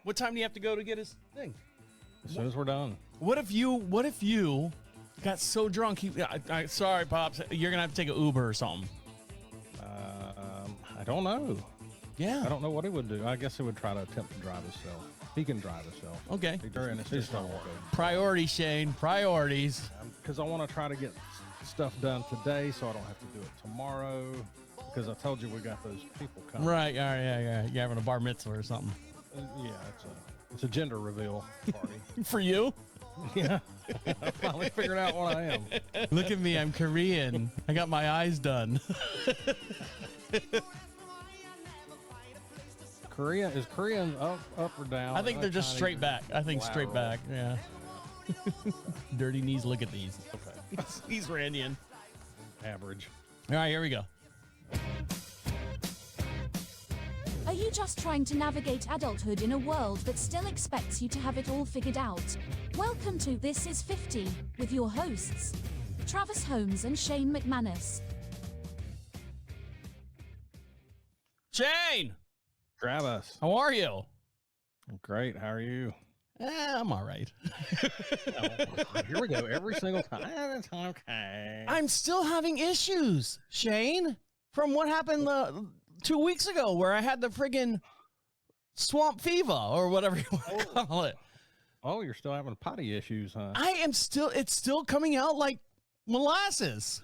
What time do you have to go to get his thing? As soon as we're done. What if you got so drunk? Sorry, Pops. You're going to have to take an Uber or something. I don't know. Yeah. I don't know what he would do. I guess he would try to attempt to drive himself. He can drive himself. Okay. He's not working. Priorities, Shayne. Priorities. Because I want to try to get stuff done today so I don't have to do it tomorrow. Because I told you we got those people coming. Right. Yeah. You're having a bar mitzvah or something. Yeah, it's a gender reveal party. For you? Yeah. I finally figured out what I am. Look at me. I'm Korean. I got my eyes done. Is Korean up or down? I think they're just straight back. I think lateral. straight back. Yeah. Dirty knees. Look at these. Okay. He's Randian. Average. All right, here we go. Are you just trying to navigate adulthood in a world that still expects you to have it all figured out? Welcome to This Is 50 with your hosts, Travis Holmes and Shayne McManus. Shayne! Travis. How are you? Great. How are you? I'm all right. Here we go. Every single time. It's okay. I'm still having issues, Shayne, from what happened 2 weeks ago where I had the friggin' swamp fever or whatever you want to call it. Oh, you're still having potty issues, huh? It's still coming out like molasses.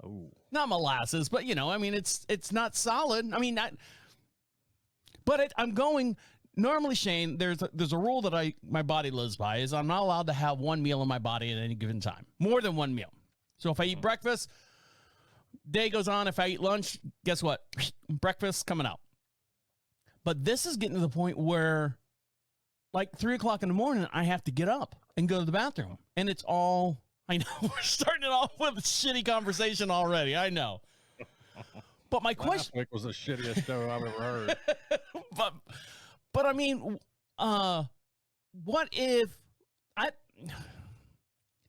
Oh. Not molasses, but it's not solid. I'm going. Normally, Shayne, there's a rule that my body lives by is I'm not allowed to have one meal in my body at any given time, more than one meal. So if I eat breakfast, day goes on. If I eat lunch, guess what? Breakfast coming out. But this is getting to the point where, like 3 o'clock in the morning, I have to get up and go to the bathroom, and it's all. I know we're starting it off with a shitty conversation already. I know. But my question last week was the shittiest show I've ever heard. But I mean, what if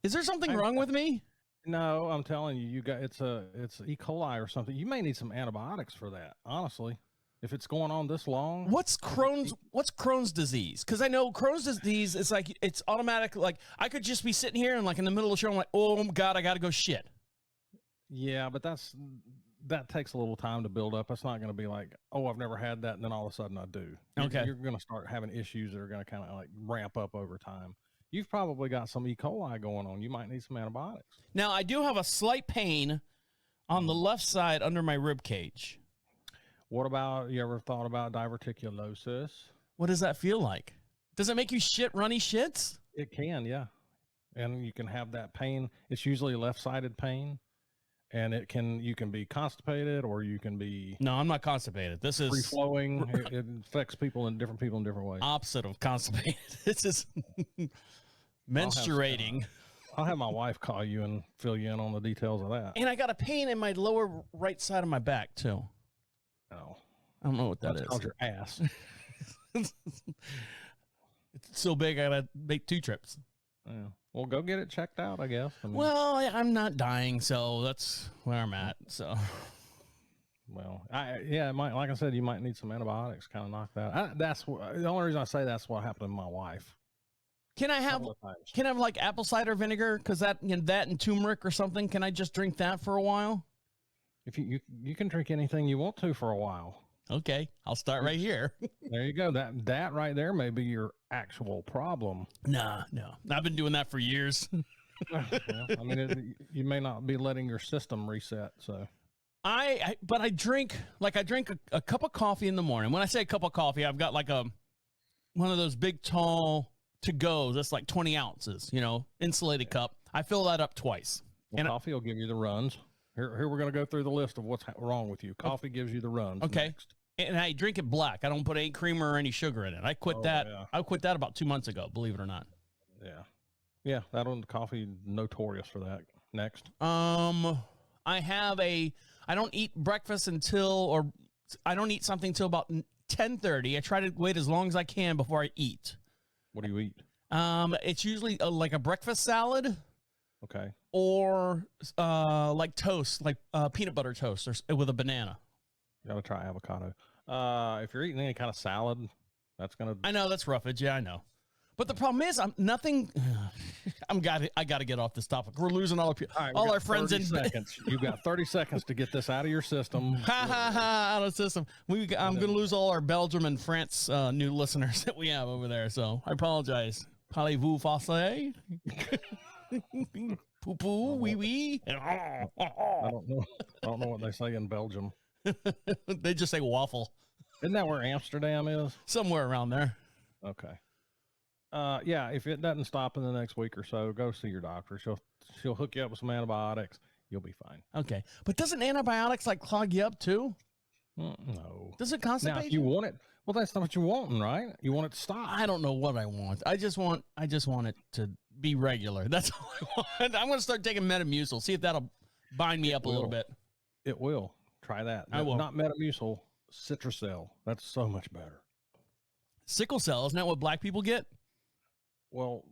is there something wrong with me? No, I'm telling you, it's E. coli or something. You may need some antibiotics for that, honestly. If it's going on this long. What's Crohn's disease? Because I know Crohn's disease is like it's automatic. Like I could just be sitting here and like in the middle of the show, I'm like, oh God, I got to go shit. Yeah, but that takes a little time to build up. It's not going to be like, oh, I've never had that, and then all of a sudden I do. Okay. You're going to start having issues that are going to kind of like ramp up over time. You've probably got some E. coli going on. You might need some antibiotics. Now, I do have a slight pain on the left side under my rib cage. What about, you ever thought about diverticulosis? What does that feel like? Does it make you shit runny shits? It can, yeah. And you can have that pain. It's usually left-sided pain. And you can be constipated, or you can be. No, I'm not constipated. This is free flowing. It affects people in different ways. Opposite of constipated. This is menstruating. I'll have my wife call you and fill you in on the details of that. And I got a pain in my lower right side of my back too. Oh, I don't know what that is. Called your ass. It's so big I gotta make 2 trips. Yeah. Well, go get it checked out, I guess. Well, I'm not dying, so that's where I'm at. So, well, it might, like I said, you might need some antibiotics, kind of knock that. That's the only reason I say that's what happened to my wife. Can I have like apple cider vinegar? Because that and turmeric or something. Can I just drink that for a while? If you can drink anything you want to for a while. Okay, I'll start right here. There you go. That right there may be your actual problem. No. I've been doing that for years. Well, I mean, you may not be letting your system reset. So, but I drink a cup of coffee in the morning. When I say a cup of coffee, I've got like one of those big tall to-goes. That's like 20 ounces, insulated cup. I fill that up twice. Well, and coffee will give you the runs. Here we're going to go through the list of what's wrong with you. Coffee gives you the runs. Okay. Next. And I drink it black. I don't put any creamer or any sugar in it. I quit that. Yeah. I quit that about 2 months ago, believe it or not. Yeah. Yeah. That one, coffee, notorious for that. Next. I don't eat breakfast I don't eat something till about 10:30. I try to wait as long as I can before I eat. What do you eat? It's usually like a breakfast salad. Okay. Or like toast, like peanut butter toast or with a banana. You got to try avocado. If you're eating any kind of salad, That's gonna. I know that's roughage. Yeah, I know. But the problem is, I got to get off this topic. We're losing all our friends in seconds. You've got 30 seconds to get this out of your system. Out of the system. I'm going to lose all our Belgium and France new listeners that we have over there. So I apologize. Parlez-vous français? Poo poo, wee wee. I don't know what they say in Belgium. They just say waffle. Isn't that where Amsterdam is? Somewhere around there. Okay. Yeah, if it doesn't stop in the next week or so, go see your doctor. She'll hook you up with some antibiotics. You'll be fine. Okay. But doesn't antibiotics like clog you up too? No. Does it constipate? Now, if you want it, well, that's not what you're wanting, right? You want it to stop. I don't know what I want. I just want it to be regular. That's all I want. I'm going to start taking Metamucil. See if that'll bind me up a little bit. It will. Try that. I will. Not Metamucil, Citracel. That's so much better. Sickle cell, isn't that what black people get? Well,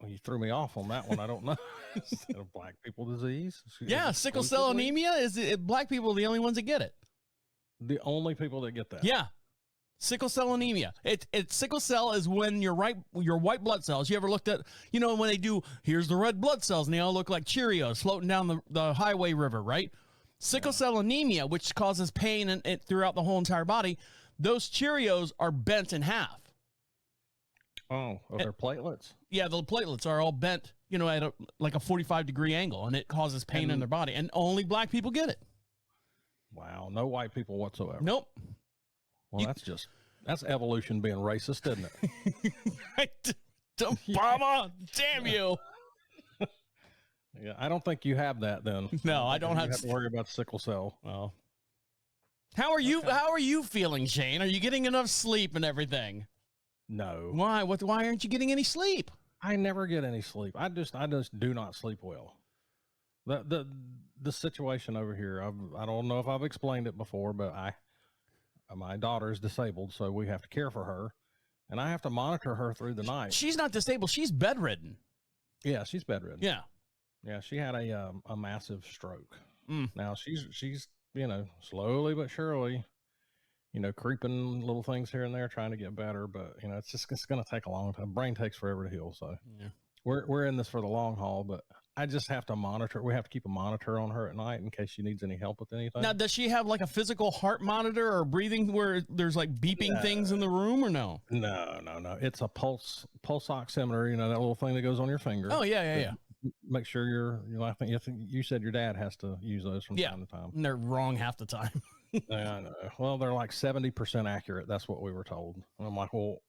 you threw me off on that one. I don't know. Is that a black people disease? Yeah, sickle cell anemia black people are the only ones that get it. The only people that get that. Yeah. Sickle cell anemia. Sickle cell is when your white blood cells. You ever looked at, when they do, here's the red blood cells, and they all look like Cheerios floating down the highway river, right? Sickle cell anemia, which causes pain throughout the whole entire body, those Cheerios are bent in half. Oh, they're platelets? Yeah, the platelets are all bent, at a 45-degree angle, and it causes pain in their body, and only black people get it. Wow, no white people whatsoever. Nope. Well, that's evolution being racist, isn't it? Right. Obama, damn you. Yeah, I don't think you have that then. No, I don't have to worry about sickle cell. Well, how are you feeling, Shayne? Are you getting enough sleep and everything? No. Why? Why aren't you getting any sleep? I never get any sleep. I just do not sleep well. The situation over here, I don't know if I've explained it before, but my daughter's disabled, so we have to care for her, and I have to monitor her through the night. She's not disabled. She's bedridden. Yeah, she's bedridden. Yeah. Yeah, she had a massive stroke. Now she's slowly but surely, creeping little things here and there, trying to get better. But it's going to take a long time. Brain takes forever to heal. So yeah. we're in this for the long haul. But I just have to monitor. We have to keep a monitor on her at night in case she needs any help with anything. Now, does she have like a physical heart monitor or breathing where there's like beeping things in the room, or no? No. It's a pulse oximeter. That little thing that goes on your finger. Oh yeah. Make sure I think you said your dad has to use those from time to time. And they're wrong half the time. Yeah, I know. Well, they're like 70% accurate. That's what we were told. And I'm like, well,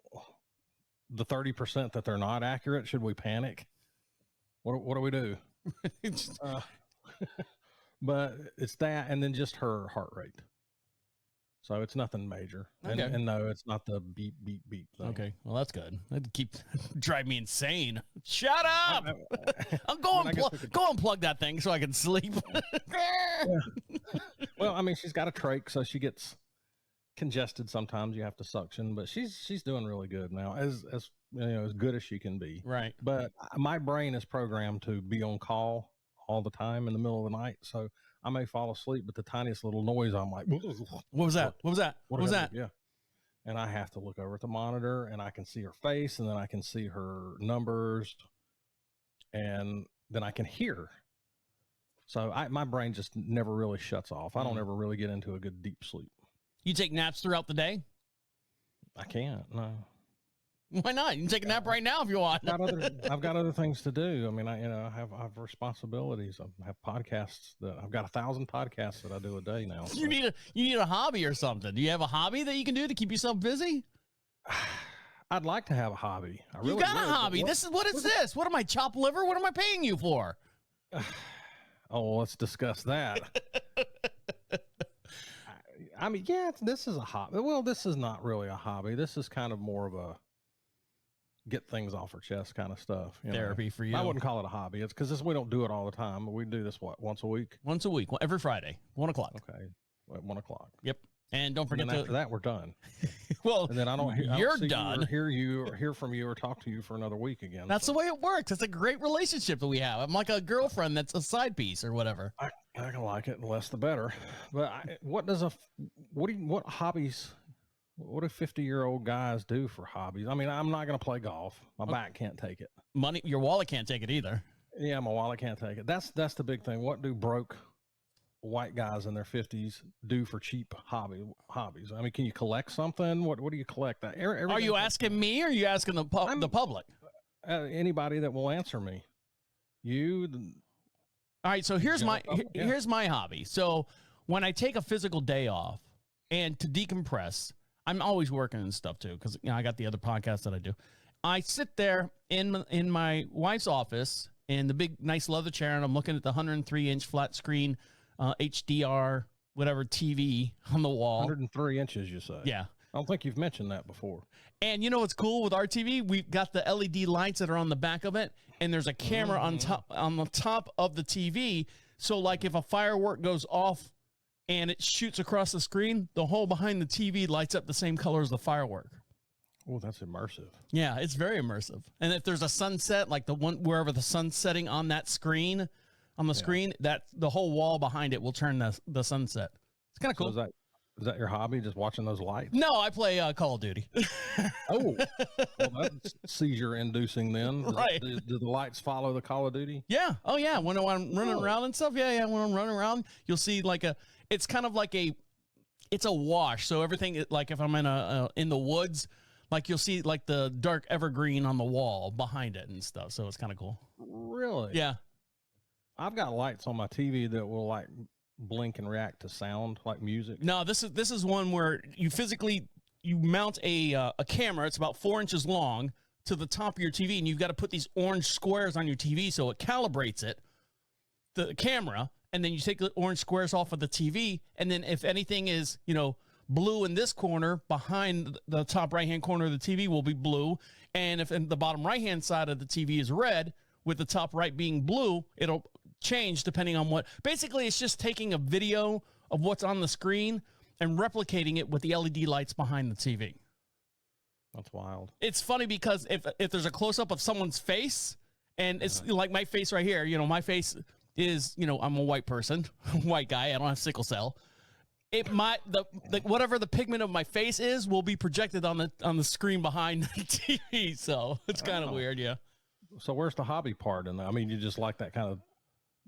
the 30% that they're not accurate, should we panic? What do we do? But it's that, and then just her heart rate. So it's nothing major. Okay. And no, it's not the beep, beep, beep thing. Okay. Well, that's good. That'd drive me insane. Shut up. I'm going go unplug that thing so I can sleep. Well, I mean, she's got a trach, so she gets congested sometimes. You have to suction, but she's doing really good now, as good as she can be. Right. But my brain is programmed to be on call all the time in the middle of the night. So I may fall asleep, but the tiniest little noise, I'm like, what was that? What was that? What was that? Yeah. And I have to look over at the monitor, and I can see her face, and then I can see her numbers, and then I can hear. So my brain just never really shuts off. I don't ever really get into a good deep sleep. You take naps throughout the day? I can't. No. Why not? You can take a nap right now if you want. I've got other things to do. I mean, I have responsibilities. I have podcasts I've got 1,000 podcasts that I do a day now. So. You need a hobby or something. Do you have a hobby that you can do to keep yourself busy? I'd like to have a hobby. You got a hobby. What is this? What am I, chopped liver? What am I paying you for? Oh, let's discuss that. I mean, yeah, this is a hobby. Well, this is not really a hobby. This is kind of more of a get things off our chest kind of stuff. Therapy for you. I wouldn't call it a hobby. It's because we don't do it all the time. We do this, once a week? Once a week, every Friday, 1 o'clock. Okay, at 1 o'clock. Yep. And don't forget after that, we're done. Well, and then I don't done. Hear from you or talk to you for another week again. That's the way it works. It's a great relationship that we have. I'm like a girlfriend that's a side piece or whatever. I can like it. The less the better. But what hobbies? what do 50-year-old guys do for hobbies? I mean, I'm not going to play golf. My back can't take it. Money, your wallet can't take it either. Yeah, my wallet can't take it. That's the big thing. What do broke white guys in their 50s do for cheap hobbies? I mean, can you collect something? What do you collect? Are you asking me or are you asking the public? Anybody that will answer me. All right, so here's my hobby. So when I take a physical day off and to decompress, I'm always working and stuff too because I got the other podcast that I do. I sit there in my wife's office in the big nice leather chair and I'm looking at the 103-inch flat screen HDR whatever TV on the wall. 103 inches, you say? Yeah. I don't think you've mentioned that before. And you know what's cool with our TV? We've got the LED lights that are on the back of it, and there's a camera on the top of the TV. So, like, if a firework goes off and it shoots across the screen, the hole behind the TV lights up the same color as the firework. Oh, that's immersive. Yeah, it's very immersive. And if there's a sunset, like the one wherever the sun's setting on that screen, screen, that the whole wall behind it will turn the sunset. It's kind of cool. So is that your hobby, just watching those lights? No, I play Call of Duty. Oh, well, that's seizure-inducing then. Right. Do the lights follow the Call of Duty? Yeah. Oh, yeah. When I'm running around and stuff. Yeah. When I'm running around, you'll see it's kind of like it's a wash. So everything, like if I'm in the woods, like you'll see like the dark evergreen on the wall behind it and stuff. So it's kind of cool. Really? Yeah. I've got lights on my TV that will like blink and react to sound, like music. No, this is one where you mount a camera. It's about 4 inches long to the top of your TV, and you've got to put these orange squares on your TV so it calibrates the camera, and then you take the orange squares off of the TV, and then if anything is blue in this corner, behind the top right hand corner of the TV will be blue, and if in the bottom right hand side of the TV is red, with the top right being blue, it'll change depending on what. Basically, it's just taking a video of what's on the screen and replicating it with the LED lights behind the TV. That's wild. It's funny because if there's a close-up of someone's face, and it's like my face right here, my face is, I'm a white person, white guy, I don't have sickle cell. Whatever the pigment of my face is will be projected on the screen behind the TV, so it's kind of weird, yeah. So where's the hobby part in that? I mean, you just like that kind of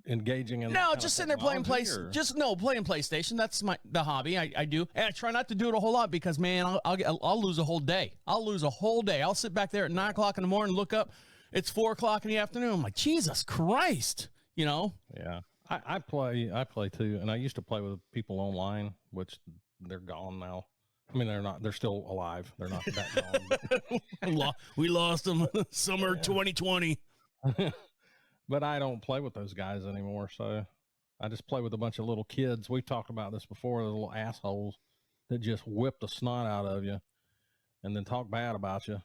engaging in just sitting there playing playing PlayStation. That's the hobby I do, and I try not to do it a whole lot because man, I'll lose a whole day. I'll sit back there at 9 o'clock in the morning, look up, it's 4 o'clock in the afternoon. I'm like, Jesus Christ, Yeah, I play too, and I used to play with people online, which they're gone now. I mean, they're still alive. They're not that gone. We lost them summer 2020. But I don't play with those guys anymore, so I just play with a bunch of little kids. We've talked about this before, the little assholes that just whip the snot out of you and then talk bad about you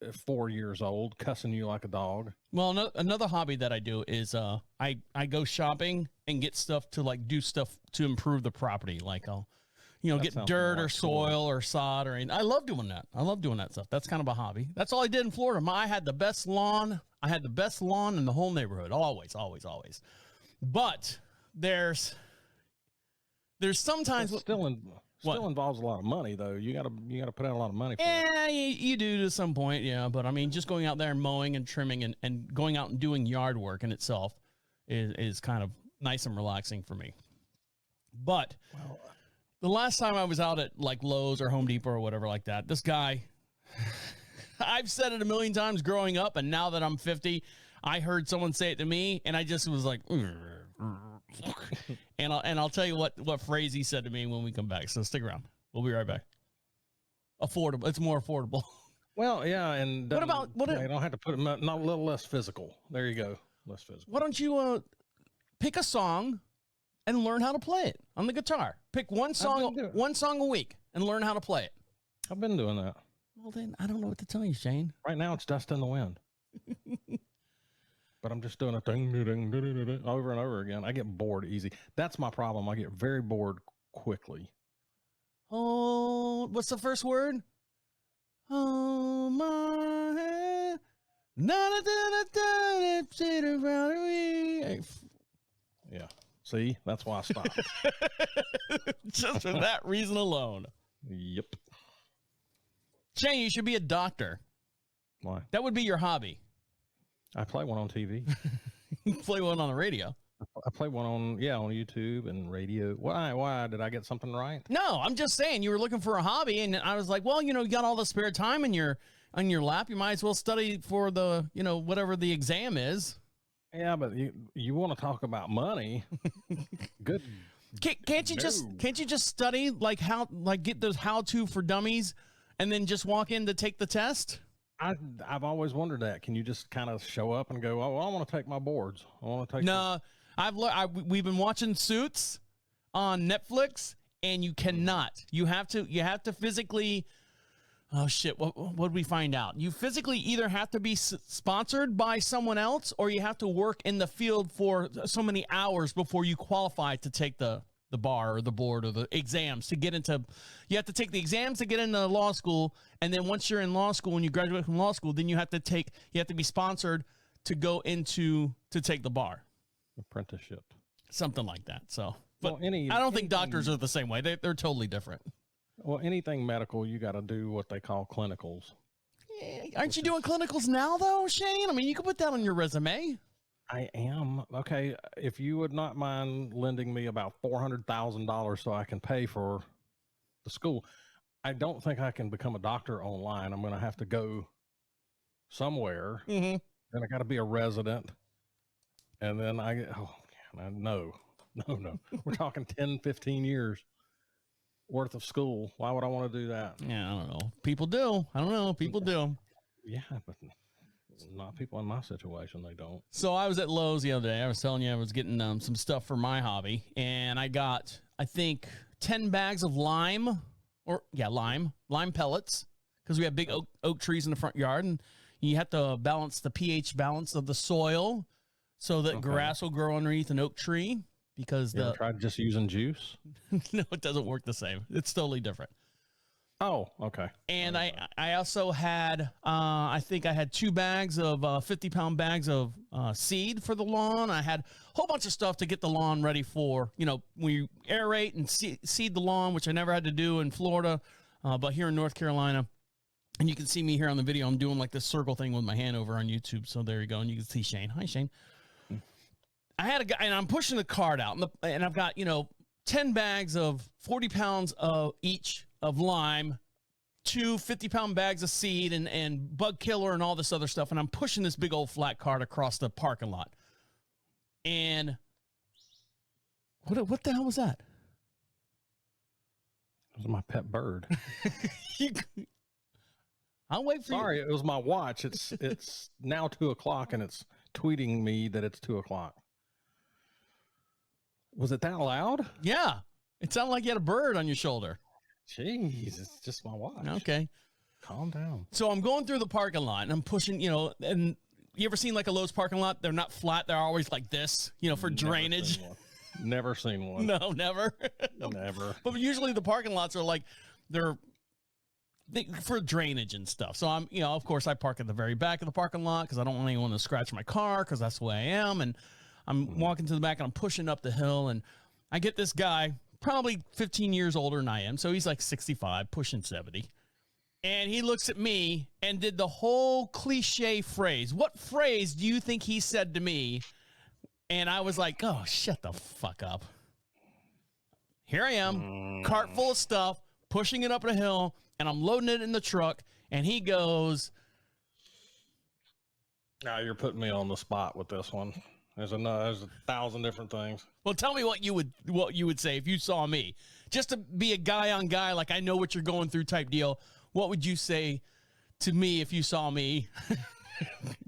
at 4 years old, cussing you like a dog. Well, another hobby that I do is I go shopping and get stuff to do stuff to improve the property. Like I'll get dirt or soil or sod or anything. I love doing that. I love doing that stuff. That's kind of a hobby. That's all I did in Florida. I had the best lawn. I had the best lawn in the whole neighborhood. Always, always, always. But there's sometimes still involves a lot of money though. You gotta put out a lot of money for that. Yeah, you do to some point, yeah. But I mean, just going out there and mowing and trimming and going out and doing yard work in itself is kind of nice and relaxing for me. But the last time I was out at like Lowe's or Home Depot or whatever like that, this guy, I've said it a million times growing up, and now that I'm 50, I heard someone say it to me, and I just was like, and I'll tell you what phrase he said to me when we come back. So stick around. We'll be right back. Affordable. It's more affordable. Well, yeah, and what about you don't have to put it not a little less physical. There you go, less physical. Why don't you pick a song and learn how to play it on the guitar? Pick one song a week and learn how to play it. I've been doing that. Well, then I don't know what to tell you, Shane. Right now, it's Dust in the Wind. But I'm just doing a ding, ding, ding, ding, ding, over and over again. I get bored easy. That's my problem. I get very bored quickly. Oh, what's the first word? Oh, my head. Yeah. See, that's why I stopped. Just for that reason alone. Yep. Shayne, you should be a doctor. Why? That would be your hobby. I play one on TV. You play one on the radio. I play one on YouTube and radio. Why? Did I get something right? No, I'm just saying you were looking for a hobby, and I was like, well, you got all the spare time in your lap. You might as well study for the, whatever the exam is. Yeah, but you want to talk about money? Good. Can't you just study get those how-to for dummies, and then just walk in to take the test? I've always wondered that. Can you just kind of show up and go, oh, I want to take my boards. I want to take. No, we've been watching Suits on Netflix, and you cannot. You have to physically. Oh shit! What did we find out? You physically either have to be sponsored by someone else, or you have to work in the field for so many hours before you qualify to take the bar or the board or the exams to get into. You have to take the exams to get into law school, and then once you're in law school and you graduate from law school, then you have to be sponsored to go to take the bar. Apprenticeship, something like that. So, but well, I don't think doctors are the same way. They're totally different. Well, anything medical, you got to do what they call clinicals. Aren't you doing clinicals now, though, Shayne? I mean, you can put that on your resume. I am. Okay, if you would not mind lending me about $400,000 so I can pay for the school. I don't think I can become a doctor online. I'm going to have to go somewhere. Mm-hmm. Then I got to be a resident. And then no. We're talking 10, 15 years worth of school. Why would I want to do that? Yeah, I don't know. People do. I don't know. People do. Yeah, but not people in my situation. They don't. So I was at Lowe's the other day. I was telling you I was getting some stuff for my hobby, and I got, I think, 10 bags of lime pellets, because we have big oak trees in the front yard, and you have to balance the pH balance of the soil so that grass will grow underneath an oak tree. Because you ever tried just using juice? No, it doesn't work the same. It's totally different. Oh, okay. And I also had, I think I had 2 bags of 50-pound bags of seed for the lawn. I had a whole bunch of stuff to get the lawn ready for, when you aerate and seed the lawn, which I never had to do in Florida, but here in North Carolina. And you can see me here on the video. I'm doing like this circle thing with my hand over on YouTube. So there you go. And you can see Shayne. Hi, Shayne. I had a guy, and I'm pushing the cart out, and I've got, 10 bags of 40 pounds each of lime, 2 50-pound bags of seed and bug killer and all this other stuff. And I'm pushing this big old flat cart across the parking lot. And what the hell was that? It was my pet bird. I'll wait for you. Sorry, it was my watch. It's now 2:00 and it's tweeting me that it's 2:00. Was it that loud? Yeah. It sounded like you had a bird on your shoulder. Jeez, it's just my watch. Okay. Calm down. So I'm going through the parking lot and I'm pushing, and you ever seen like a Lowe's parking lot? They're not flat. They're always like this, for drainage. Never seen one. No, never. Never. But usually the parking lots are like, they're for drainage and stuff. So I'm, of course I park at the very back of the parking lot because I don't want anyone to scratch my car because that's the way I am. And I'm walking to the back and I'm pushing up the hill and I get this guy, probably 15 years older than I am. So he's like 65, pushing 70. And he looks at me and did the whole cliche phrase. What phrase do you think he said to me? And I was like, oh, shut the fuck up. Here I am, cart full of stuff, pushing it up a hill, and I'm loading it in the truck. And he goes, now you're putting me on the spot with this one. There's 1,000 different things. Well, tell me what you would say if you saw me. Just to be a guy on guy, like I know what you're going through type deal. What would you say to me if you saw me?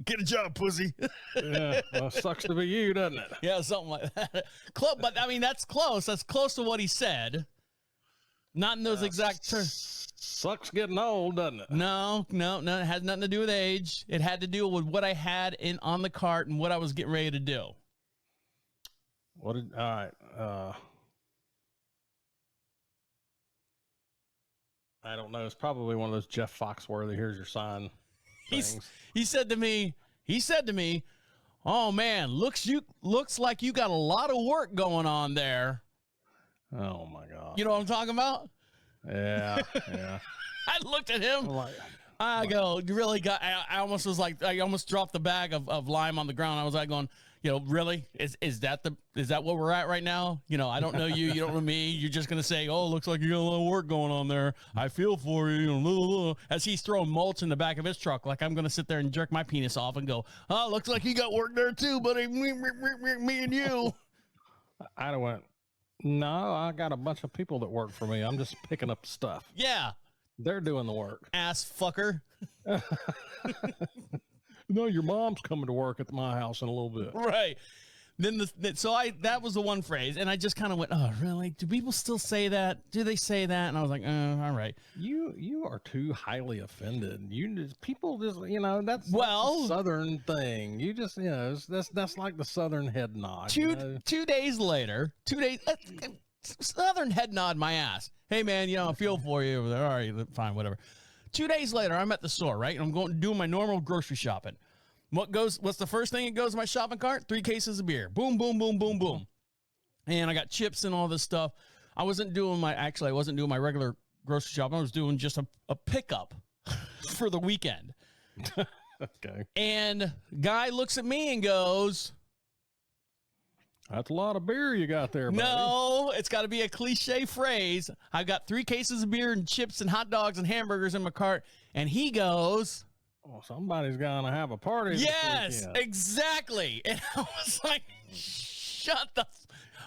Get a job, pussy. Yeah, well, sucks to be you, doesn't it? Yeah, something like that. But I mean, that's close. That's close to what he said. Not in those exact terms. Sucks getting old, doesn't it? No. It has nothing to do with age. It had to do with what I had on the cart and what I was getting ready to do. All right. I don't know. It's probably one of those Jeff Foxworthy, here's your sign things. He said to me, oh man, looks like you got a lot of work going on there. Oh my God. You know what I'm talking about? Yeah, yeah. I looked at him. I go, you really got, I almost was like, I almost dropped the bag of lime on the ground. I was like going, really? Is that what we're at right now? I don't know you. You don't know me. You're just going to say, oh, looks like you got a lot of work going on there. I feel for you. As he's throwing mulch in the back of his truck, like I'm going to sit there and jerk my penis off and go, oh, looks like you got work there too, buddy. Me and you. I went, no, I got a bunch of people that work for me. I'm just picking up stuff. Yeah. They're doing the work. Ass fucker. No, your mom's coming to work at my house in a little bit. Right. Then that was the one phrase, and I just kind of went, oh, really? Do people still say that? Do they say that? And I was like, all right. You are too highly offended. People just, that's a Southern thing. You just, that's like the Southern head nod. 2 days later, Southern head nod my ass. Hey man, I feel for you over there. All right, fine, whatever. 2 days later, I'm at the store, right? And I'm going to do my normal grocery shopping. What's the first thing that goes in my shopping cart? 3 cases of beer. Boom, boom, boom, boom, boom. And I got chips and all this stuff. I wasn't doing my regular grocery shopping. I was doing just a pickup for the weekend. Okay. And guy looks at me and goes, that's a lot of beer you got there, buddy. No, it's got to be a cliche phrase. I've got 3 cases of beer and chips and hot dogs and hamburgers in my cart. And he goes, oh, somebody's going to have a party. Yes, exactly. And I was like, shut the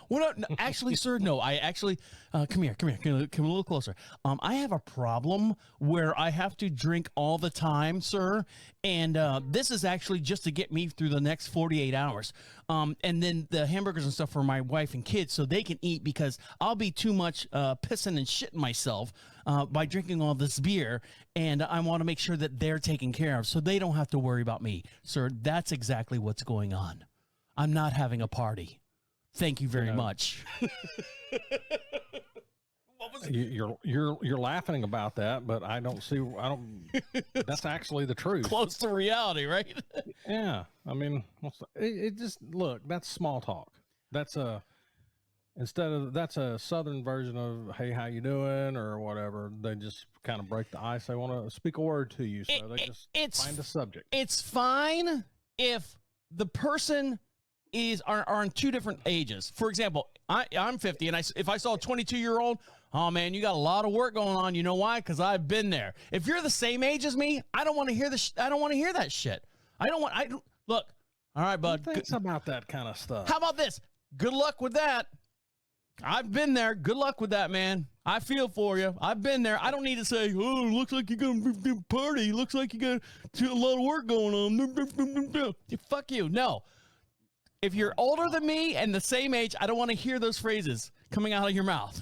What? No, actually, sir, no. I actually, come here, come a little closer. I have a problem where I have to drink all the time, sir, and this is actually just to get me through the next 48 hours. And then the hamburgers and stuff for my wife and kids so they can eat, because I'll be too much pissing and shitting myself by drinking all this beer, and I want to make sure that they're taken care of so they don't have to worry about me. Sir, that's exactly what's going on. I'm not having a party. Thank you very much. What was you're laughing about that, but I don't. That's actually the truth. Close to reality, right? Yeah. I mean, look, that's small talk. That's a Southern version of, hey, how you doing, or whatever. They just kind of break the ice. They want to speak a word to you, so they just find a subject. It's fine if the person are on 2 different ages. For example, I'm 50, and if I saw a 22-year-old, oh man, you got a lot of work going on. You know why? Because I've been there. If you're the same age as me, I don't want to hear I don't want to hear that shit. Look. All right, bud. Who thinks about that kind of stuff? How about this? Good luck with that. I've been there. Good luck with that, man. I feel for you. I've been there. I don't need to say, oh, looks like you're going to party. Looks like you got a lot of work going on. Fuck you. No. If you're older than me and the same age, I don't want to hear those phrases coming out of your mouth.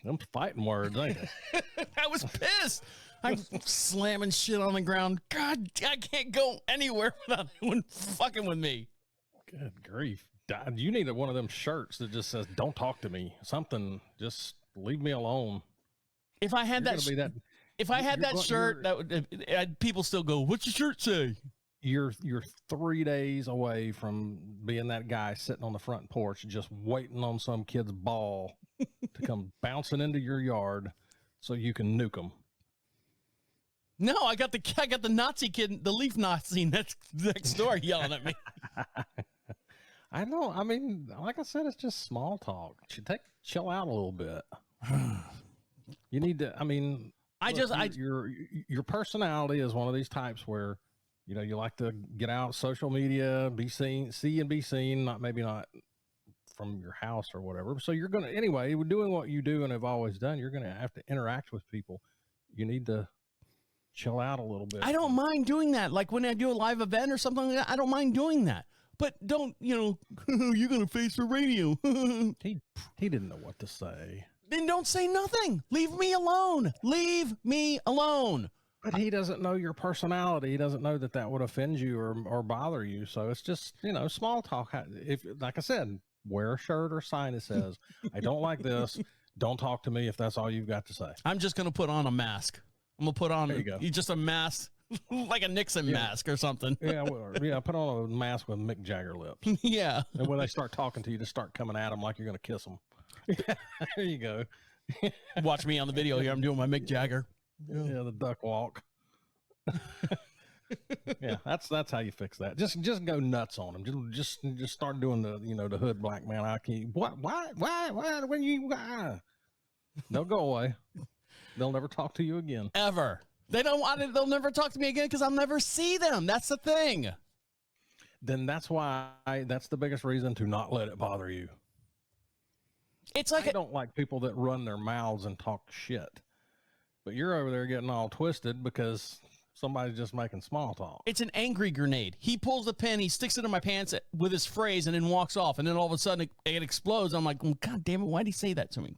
Them fighting words, ain't they? I was pissed. I'm slamming shit on the ground. God, I can't go anywhere without anyone fucking with me. Good grief. You need one of them shirts that just says, don't talk to me. Something, just leave me alone. If I had that shirt, people still go, what's your shirt say? You're 3 days away from being that guy sitting on the front porch just waiting on some kid's ball to come bouncing into your yard so you can nuke them. No, I got the Nazi kid, the leaf Nazi next door yelling at me. I know. I mean, like I said, it's just small talk. Chill out a little bit. You need to. I mean, your personality is one of these types where, you like to get out, social media, be seen, maybe not from your house or whatever. So you're going to, anyway, doing what you do and have always done, you're going to have to interact with people. You need to chill out a little bit. I don't mind doing that. Like when I do a live event or something like that, I don't mind doing that. But don't, you're going to face the radio. He didn't know what to say. Then don't say nothing. Leave me alone. Leave me alone. But he doesn't know your personality. He doesn't know that would offend you or bother you. So it's just, small talk. If, like I said, wear a shirt or sign that says, I don't like this. Don't talk to me if that's all you've got to say. I'm just going to put on a mask. I'm going to put on just a mask, like a Nixon mask or something. Put on a mask with Mick Jagger lips. Yeah. And when they start talking to you, just start coming at them like you're going to kiss them. There you go. Watch me on the video here. I'm doing my Mick Jagger. Yeah, the duck walk. Yeah, that's how you fix that. Just go nuts on them. Just start doing the hood black man. I can't. Why? When you? They'll go away. They'll never talk to you again. Ever. They don't want it. They'll never talk to me again because I'll never see them. That's the thing. Then that's why that's the biggest reason to not let it bother you. It's like I don't like people that run their mouths and talk shit. But you're over there getting all twisted because somebody's just making small talk. It's an angry grenade. He pulls the pin, he sticks it in my pants with his phrase, and then walks off. And then all of a sudden it explodes. I'm like, God damn it, why'd he say that to me?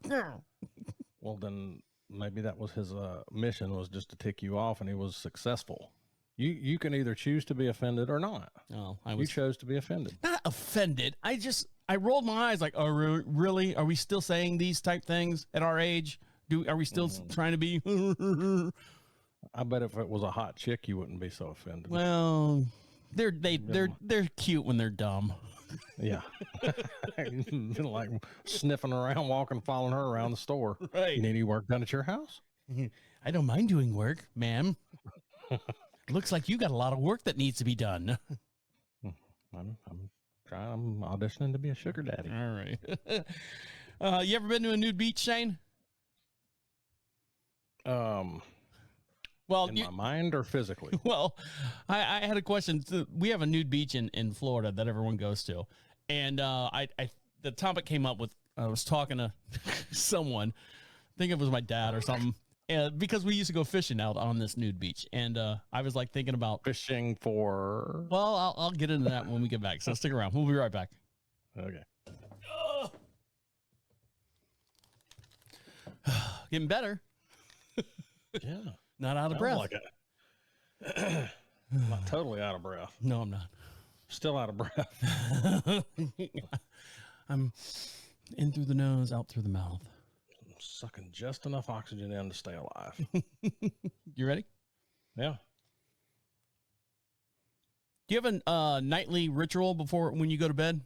Well, then maybe that was his mission, was just to tick you off, and he was successful. You can either choose to be offended or not. Oh, You chose to be offended. not offended. I rolled my eyes like, oh, really? Are we still saying these type things at our age? Are we still trying to be? I bet if it was a hot chick, you wouldn't be so offended. Well, they're cute when they're dumb. Yeah. Like sniffing around, following her around the store. Right. You need any work done at your house? I don't mind doing work, ma'am. Looks like you got a lot of work that needs to be done. I'm trying. I'm auditioning to be a sugar daddy. All right. You ever been to a nude beach, Shayne? Well, In my mind or physically? Well, I had a question. We have a nude beach in Florida that everyone goes to, and the topic came up with, I was talking to someone, I think it was my dad or something, because we used to go fishing out on this nude beach, and I was like thinking about Fishing for. Well, I'll get into that when we get back. So stick around. We'll be right back. Okay. Getting better. Yeah. Not out of Sounds breath. like it. I'm not totally out of breath. No, I'm not. Still out of breath. I'm in through the nose, out through the mouth. I'm sucking just enough oxygen in to stay alive. You ready? Yeah. Do you have a nightly ritual when you go to bed?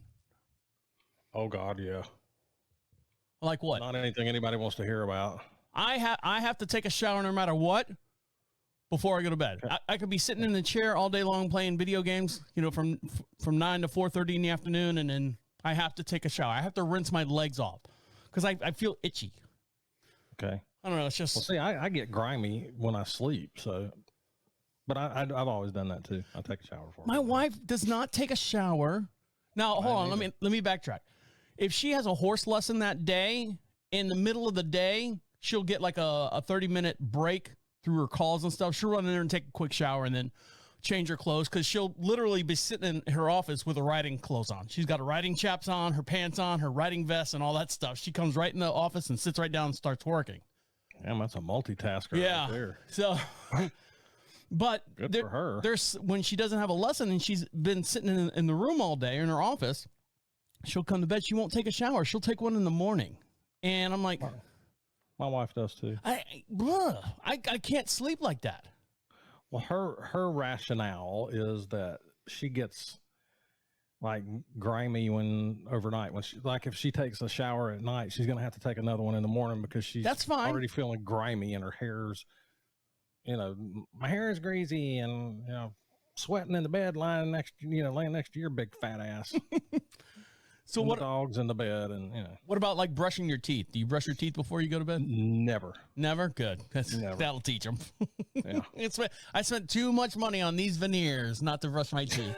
Oh God, yeah. Like what? Not anything anybody wants to hear about. I have to take a shower no matter what before I go to bed. I could be sitting in the chair all day long playing video games, from 9 to 4:30 in the afternoon, and then I have to take a shower. I have to rinse my legs off because I feel itchy. Okay. I don't know. It's just. Well, see, I get grimy when I sleep, so. But I've always done that too. I take a shower for My wife does not take a shower. Now, hold on. Let me backtrack. If she has a horse lesson that day, in the middle of the day, she'll get like a 30-minute break through her calls and stuff. She'll run in there and take a quick shower and then change her clothes, because she'll literally be sitting in her office with her riding clothes on. She's got her riding chaps on, her pants on, her riding vest, and all that stuff. She comes right in the office and sits right down and starts working. Damn, that's a multitasker right there. So, but Good for her. There's when she doesn't have a lesson and she's been sitting in the room all day in her office, she'll come to bed. She won't take a shower. She'll take one in the morning. And I'm like, my wife does too. I can't sleep like that. Well, her rationale is that she gets like grimy overnight when she, like, if she takes a shower at night, she's going to have to take another one in the morning because she's That's fine. already feeling grimy and her hair's, my hair is greasy and, sweating in the bed laying next to your big fat ass. So and what? The dog's in the bed and, What about like brushing your teeth? Do you brush your teeth before you go to bed? Never. Never? Good. Never. That'll teach them. Yeah. I spent too much money on these veneers not to brush my teeth.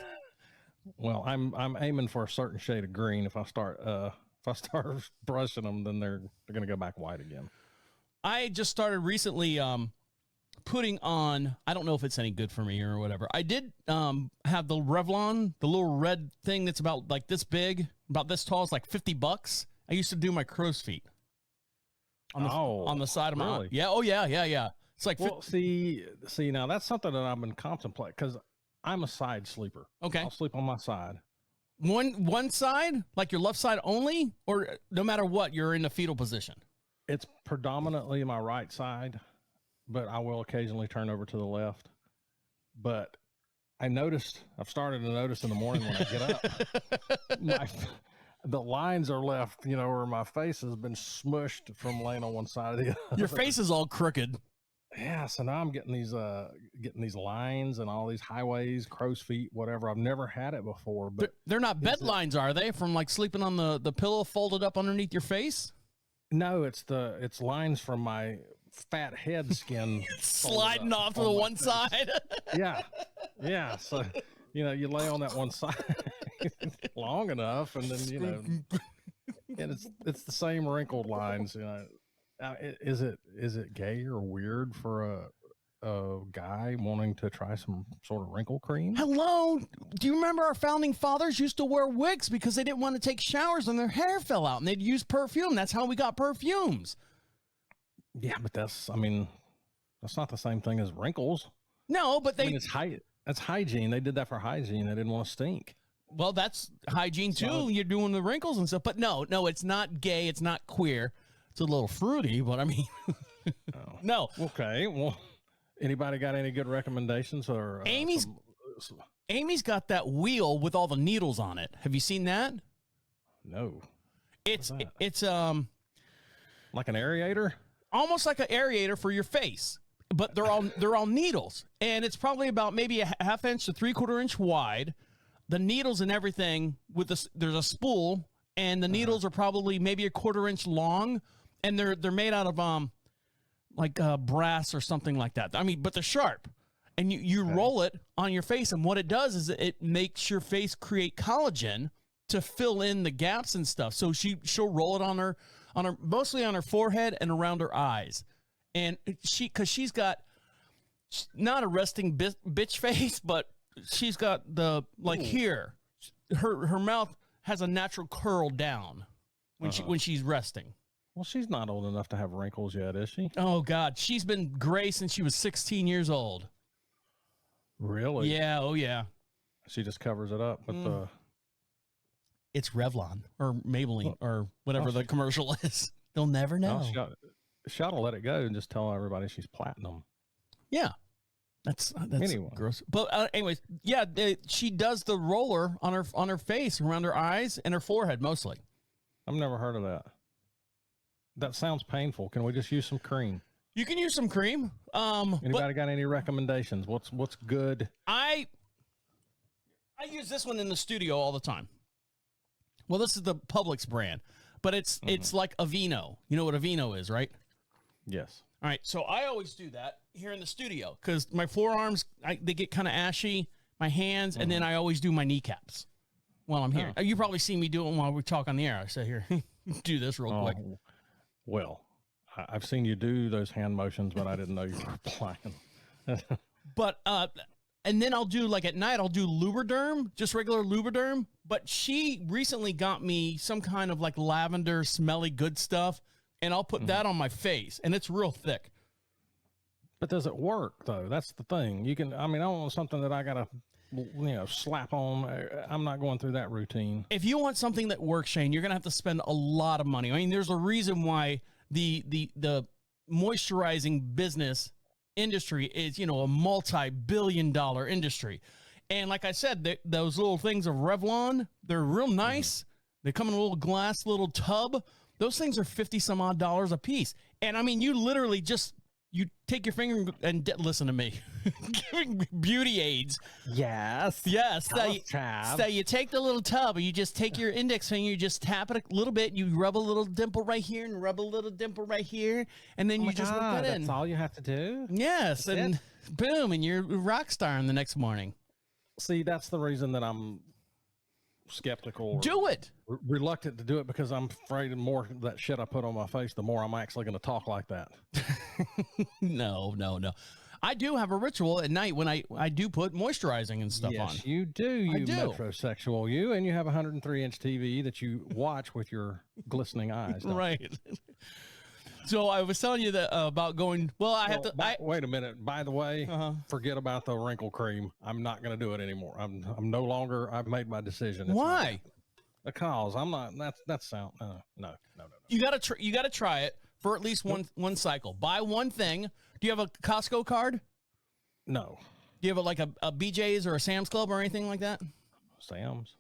Well, I'm aiming for a certain shade of green. If I start brushing them, then they're going to go back white again. I just started recently putting on, I don't know if it's any good for me or whatever. I did have the Revlon, the little red thing that's about like this big, about this tall. It's like $50. I used to do my crow's feet on the side of my really? Yeah. Oh yeah. It's like Well, see now that's something that I've been contemplating because I'm a side sleeper. Okay. I'll sleep on my side. One side, like your left side only, or no matter what, you're in a fetal position. It's predominantly my right side, but I will occasionally turn over to the left. But I've started to notice in the morning when I get up, the lines are left, where my face has been smushed from laying on one side of the other. Your face is all crooked. Yeah, so now I'm getting these lines and all these highways, crow's feet, whatever. I've never had it before, but They're not bed lines, are they? From like sleeping on the pillow folded up underneath your face? no, it's lines from my fat head skin Sliding off to the one side. Yeah. So, you lay on that one side long enough, and then and it's the same wrinkled lines. Is it gay or weird for a guy wanting to try some sort of wrinkle cream? Hello. Do you remember our founding fathers used to wear wigs because they didn't want to take showers and their hair fell out, and they'd use perfume. That's how we got perfumes. Yeah, but that's not the same thing as wrinkles. No, but That's hygiene. They did that for hygiene. They didn't want to stink. well, that's hygiene too. You're doing the wrinkles and stuff. But no, it's not gay. It's not queer. It's a little fruity, but I mean, no. Okay. Well, anybody got any good recommendations or Amy's got that wheel with all the needles on it. Have you seen that? No. It's that? it's Like an aerator? almost like an aerator for your face, but they're all needles, and it's probably about maybe a half inch to 3/4 inch wide. The needles and everything with this, there's a spool, and the needles are probably maybe a 1/4 inch long, and they're made out of brass or something like that. I mean, but they're sharp, and you roll it on your face, and what it does is it makes your face create collagen to fill in the gaps and stuff. So she'll roll it on her mostly on her forehead and around her eyes, and because she's got not a resting bitch face, but she's got the here, her mouth has a natural curl down when she's resting. Well, she's not old enough to have wrinkles yet, is she? Oh God, she's been gray since she was 16 years old. Really? Yeah. Oh yeah. She just covers it up with the. It's Revlon or Maybelline or whatever the commercial is. They'll never know. She ought to let it go and just tell everybody she's platinum. Yeah. That's anyway. Gross. But anyways, yeah, she does the roller on her face, around her eyes and her forehead mostly. I've never heard of that. That sounds painful. Can we just use some cream? You can use some cream. Anybody got any recommendations? What's good? I use this one in the studio all the time. Well, this is the Publix brand, but it's like Aveeno. You know what Aveeno is, right? Yes. All right, so I always do that here in the studio because my forearms, they get kind of ashy, my hands, and then I always do my kneecaps while I'm here. You probably see me do it while we talk on the air. I say, here, do this real quick. Well, I've seen you do those hand motions, but I didn't know you were applying. But, and then I'll do, like at night, I'll do Lubriderm, just regular Lubriderm. But she recently got me some kind of like lavender smelly good stuff, and I'll put that on my face, and it's real thick. But does it work though? That's the thing. I don't want something that I gotta, slap on. I'm not going through that routine. If you want something that works, Shayne, you're gonna have to spend a lot of money. I mean, there's a reason why the moisturizing business industry is, a multi-billion-dollar industry. And like I said, those little things of Revlon, they're real nice. They come in a little glass, little tub. Those things are $50 some odd a piece. And I mean, you literally you take your finger and listen to me. Giving beauty aids. Yes. So you take the little tub and you just take your index finger, you just tap it a little bit, you rub a little dimple right here and rub a little dimple right here, and then you just rub that in. That's all you have to do? Yes. And boom, and you're a rock star in the next morning. See, that's the reason that I'm skeptical. Do it. Reluctant to do it because I'm afraid the more that shit I put on my face, the more I'm actually going to talk like that. No. I do have a ritual at night when I do put moisturizing and stuff on. Yes, you do, you metrosexual, you. And you have a 103-inch TV that you watch with your glistening eyes. Right. So I was telling you that about going. Well, wait a minute. By the way, forget about the wrinkle cream. I'm not going to do it anymore. I'm no longer. I've made my decision. Why? Because I'm not. That's sound. No. You gotta try it for at least one cycle. Buy one thing. Do you have a Costco card? No. Do you have a BJ's or a Sam's Club or anything like that? Sam's.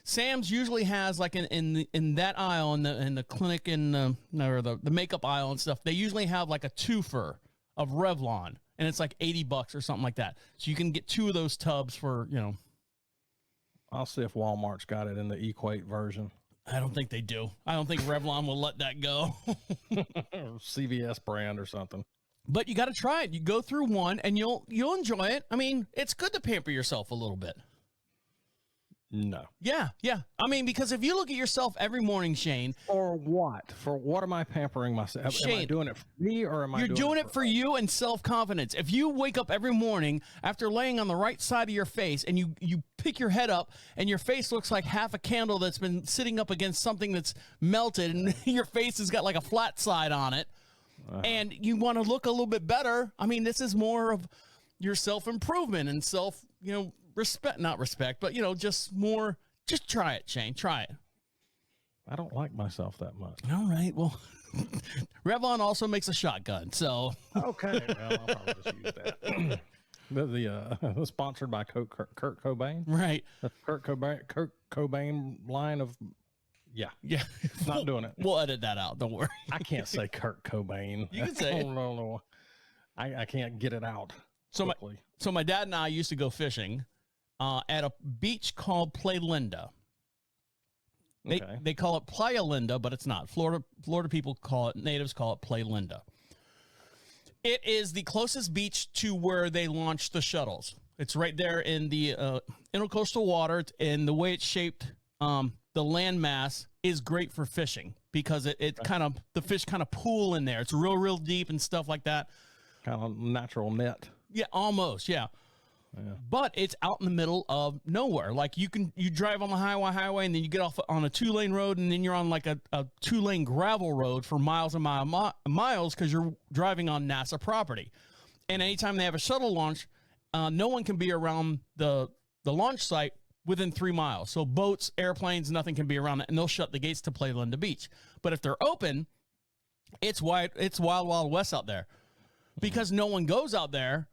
Sam's usually has like in that aisle in the clinic or the makeup aisle and stuff. They usually have like a twofer of Revlon, and it's like $80 or something like that. So you can get 2 of those tubs for, you know. I'll see if Walmart's got it in the Equate version. I don't think they do. I don't think Revlon will let that go. CVS brand or something. But you got to try it. You go through one and you'll enjoy it. I mean, it's good to pamper yourself a little bit. No. Yeah. I mean, because if you look at yourself every morning, Shayne. For what? For what am I pampering myself? Shayne, am I doing it for me or am I doing it for you and self-confidence? If you wake up every morning after laying on the right side of your face and you pick your head up and your face looks like half a candle that's been sitting up against something that's melted and your face has got like a flat side on it, and you want to look a little bit better, I mean, this is more of your self-improvement and not respect, but, just try it, Shayne. Try it. I don't like myself that much. All right. Well, Revlon also makes a shotgun, so. Okay. Well, I'll probably just use that. the sponsored by Kurt Cobain. Right. The Kurt Cobain line of, yeah. Not doing it. We'll edit that out. Don't worry. I can't say Kurt Cobain. You can say it. No. I can't get it out. So my dad and I used to go fishing at a beach called Playa Linda. They call it Playa Linda, but it's not. Florida people natives call it Playa Linda. It is the closest beach to where they launched the shuttles. It's right there in the intercoastal water, and the way it's shaped, the landmass is great for fishing because the fish kind of pool in there. It's real deep and stuff like that. Kind of natural net. Yeah, almost. Yeah. But it's out in the middle of nowhere. Like you drive on the highway and then you get off on a 2-lane road and then you're on like a 2-lane gravel road for miles and miles because you're driving on NASA property. And anytime they have a shuttle launch, no one can be around the launch site within 3 miles. So boats, airplanes, nothing can be around it, and they'll shut the gates to Playa Linda Beach. But if they're open, it's wild west out there because no one goes out there.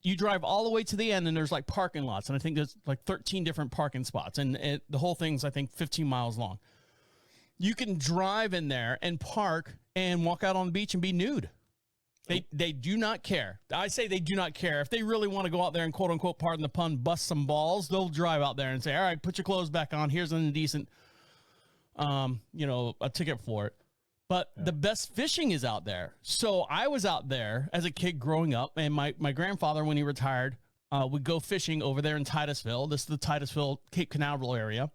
You drive all the way to the end, and there's like parking lots, and I think there's like 13 different parking spots, and the whole thing's, I think, 15 miles long. You can drive in there and park and walk out on the beach and be nude. They do not care. I say they do not care. If they really want to go out there and, quote unquote, pardon the pun, bust some balls, they'll drive out there and say, all right, put your clothes back on. Here's an indecent, a ticket for it. But the best fishing is out there. So I was out there as a kid growing up, and my grandfather, when he retired, would go fishing over there in Titusville. This is the Titusville, Cape Canaveral area,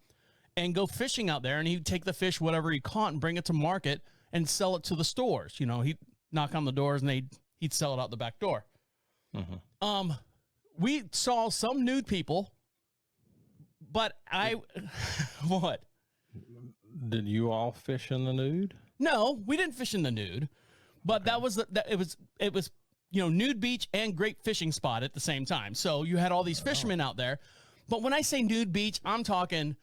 and go fishing out there. And he'd take the fish, whatever he caught, and bring it to market and sell it to the stores. He'd knock on the doors and he'd sell it out the back door. Mm-hmm. We saw some nude people, but what? Did you all fish in the nude? No, we didn't fish in the nude, but it was Nude Beach and great fishing spot at the same time. So you had all these fishermen out there. But when I say nude beach, I'm talking,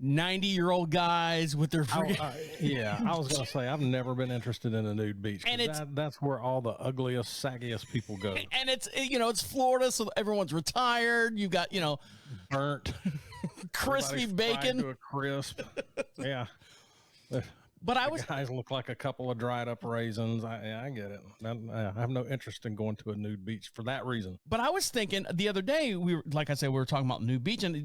90-year-old guys with their I was gonna say I've never been interested in a nude beach, and that's where all the ugliest, saggiest people go. And it's Florida, so everyone's retired. You've got burnt, crispy bacon to a crisp. Yeah. But guys look like a couple of dried up raisins. I get it. I have no interest in going to a nude beach for that reason. But I was thinking the other day, we were talking about nude beach, and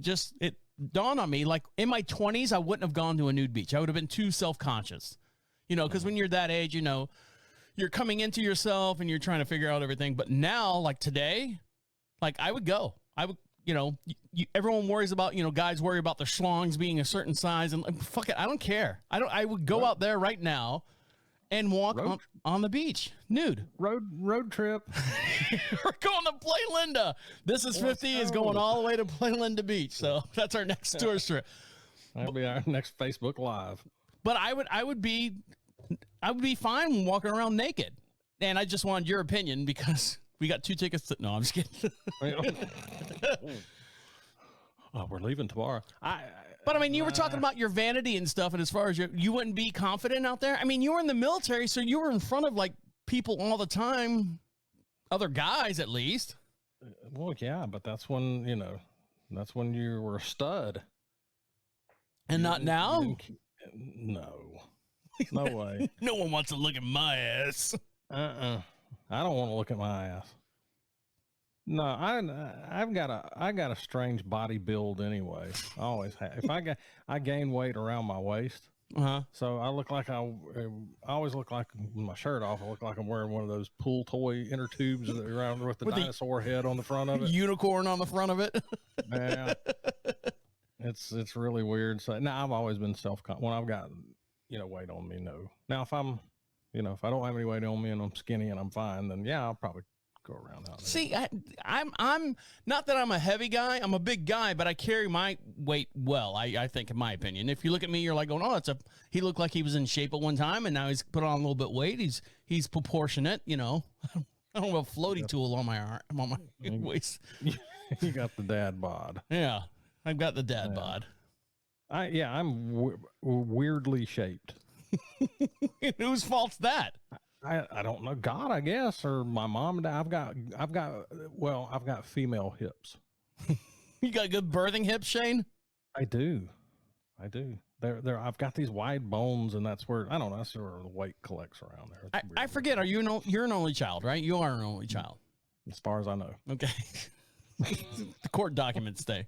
it dawned on me, like in my 20s, I wouldn't have gone to a nude beach. I would have been too self-conscious, because when you're that age, you're coming into yourself and you're trying to figure out everything. But now, like today, like I would go. I would, everyone worries about, guys worry about their schlongs being a certain size, and fuck it, I don't care. I would go out there right now and walk on the beach nude. Road trip. We're going to Playa Linda. This is 50 is going all the way to Playa Linda Beach. So that's our next tour trip. That'll be our next Facebook Live. But I would be fine walking around naked. And I just wanted your opinion because we got 2 tickets. No, I'm just kidding. Oh, we're leaving tomorrow. But I mean, you were talking about your vanity and stuff, and as far as you wouldn't be confident out there. I mean, you were in the military, so you were in front of like people all the time, other guys at least. Well, yeah, but that's when you were a stud. And not now? No. No way. No one wants to look at my ass. I don't want to look at my ass. No, I got a strange body build anyway. I always have. I gain weight around my waist. So I look like I always look like, with my shirt off, I look like I'm wearing one of those pool toy inner tubes that are around with the dinosaur head on the front of it. Unicorn on the front of it. Yeah. It's really weird. So now I've always been when I've got, weight on me, no. Now if I'm, if I don't have any weight on me and I'm skinny and I'm fine, then yeah, I'll probably go around out there. See, I'm not that I'm a heavy guy. I'm a big guy, but I carry my weight well. I think, in my opinion. If you look at me, you're like going, oh, he looked like he was in shape at one time, and now he's put on a little bit of weight. He's proportionate, I don't have a floaty tool on my arm, on my waist. You got the dad bod. Yeah, I've got the dad bod. I'm weirdly shaped. Whose fault's that? I don't know, God, I guess, or my mom and dad. I've got female hips. You got good birthing hips, Shayne? I do. I've got these wide bones, and that's where, I don't know, that's where the weight collects around there. I forget, you're an only child, right? You are an only child. As far as I know. Okay. The court documents say.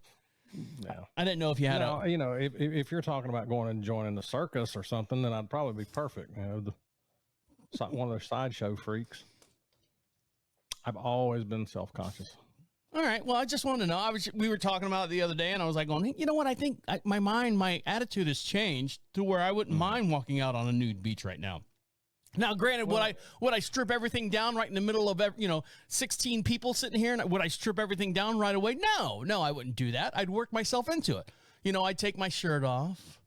Yeah. I didn't know if you had if you're talking about going and joining the circus or something, then I'd probably be perfect. One of those sideshow freaks. I've always been self-conscious. All right. Well, I just wanted to know. We were talking about it the other day, and I was like, going, hey, you know what? I think my attitude has changed to where I wouldn't mind walking out on a nude beach right now. Now, granted, would I strip everything down right in the middle of 16 people sitting here, and would I strip everything down right away? No, I wouldn't do that. I'd work myself into it. I'd take my shirt off,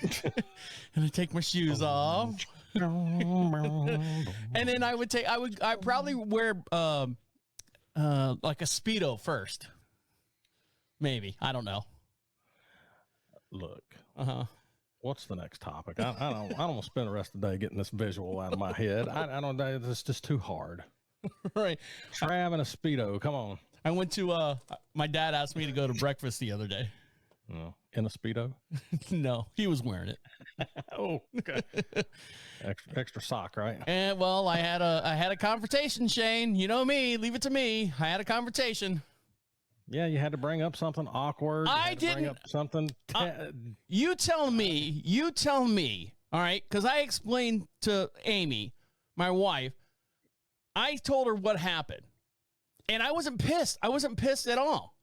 and I'd take my shoes off. And then I probably wear like a Speedo first. Maybe. I don't know. Look. What's the next topic? I don't want to spend the rest of the day getting this visual out of my head. I don't know. It's just too hard. Right. Trav and a Speedo. Come on. I went to my dad asked me to go to breakfast the other day. In a Speedo? No, he was wearing it. Oh, okay. Extra sock, right? And well, I had a confrontation, Shayne. You know me. Leave it to me. I had a confrontation. Yeah, you had to bring up something awkward. I didn't. Bring up something. You tell me. All right, because I explained to Amy, my wife. I told her what happened, and I wasn't pissed. I wasn't pissed at all.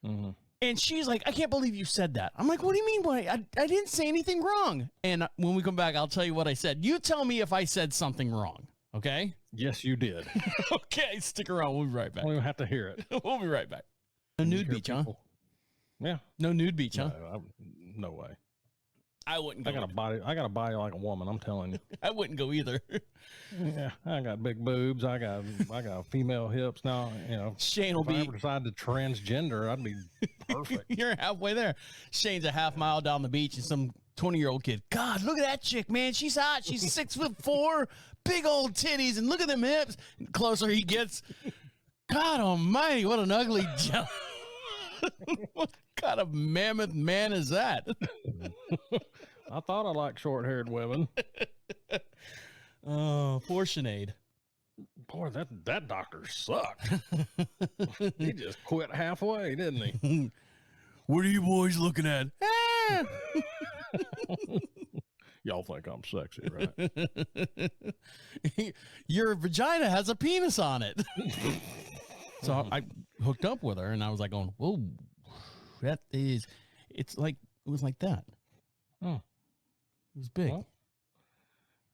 Mm-hmm. And she's like, I can't believe you said that. I'm like, what do you mean? I didn't say anything wrong. And when we come back, I'll tell you what I said. You tell me if I said something wrong. Okay? Yes, you did. Okay, stick around. We'll be right back. We don't have to hear it. We'll be right back. No nude beach, huh? Yeah. No nude beach, huh? No way. I wouldn't go. I got a body like a woman, I'm telling you. I wouldn't go either. Yeah, I got big boobs. I got female hips. Now, Shayne will if I ever decide to transgender, I'd be perfect. You're halfway there. Shayne's a half mile down the beach, and some 20-year-old kid. God, look at that chick, man. She's hot. She's 6'4", big old titties, and look at them hips. The closer he gets, God Almighty, what an ugly job. What kind of mammoth man is that? I thought I liked short-haired women. Oh, poor Sinead. Boy, that doctor sucked. He just quit halfway, didn't he? What are you boys looking at? Y'all think I'm sexy, right? Your vagina has a penis on it. So I hooked up with her, and I was like going, whoa, it was like that. Oh. It was big. Well,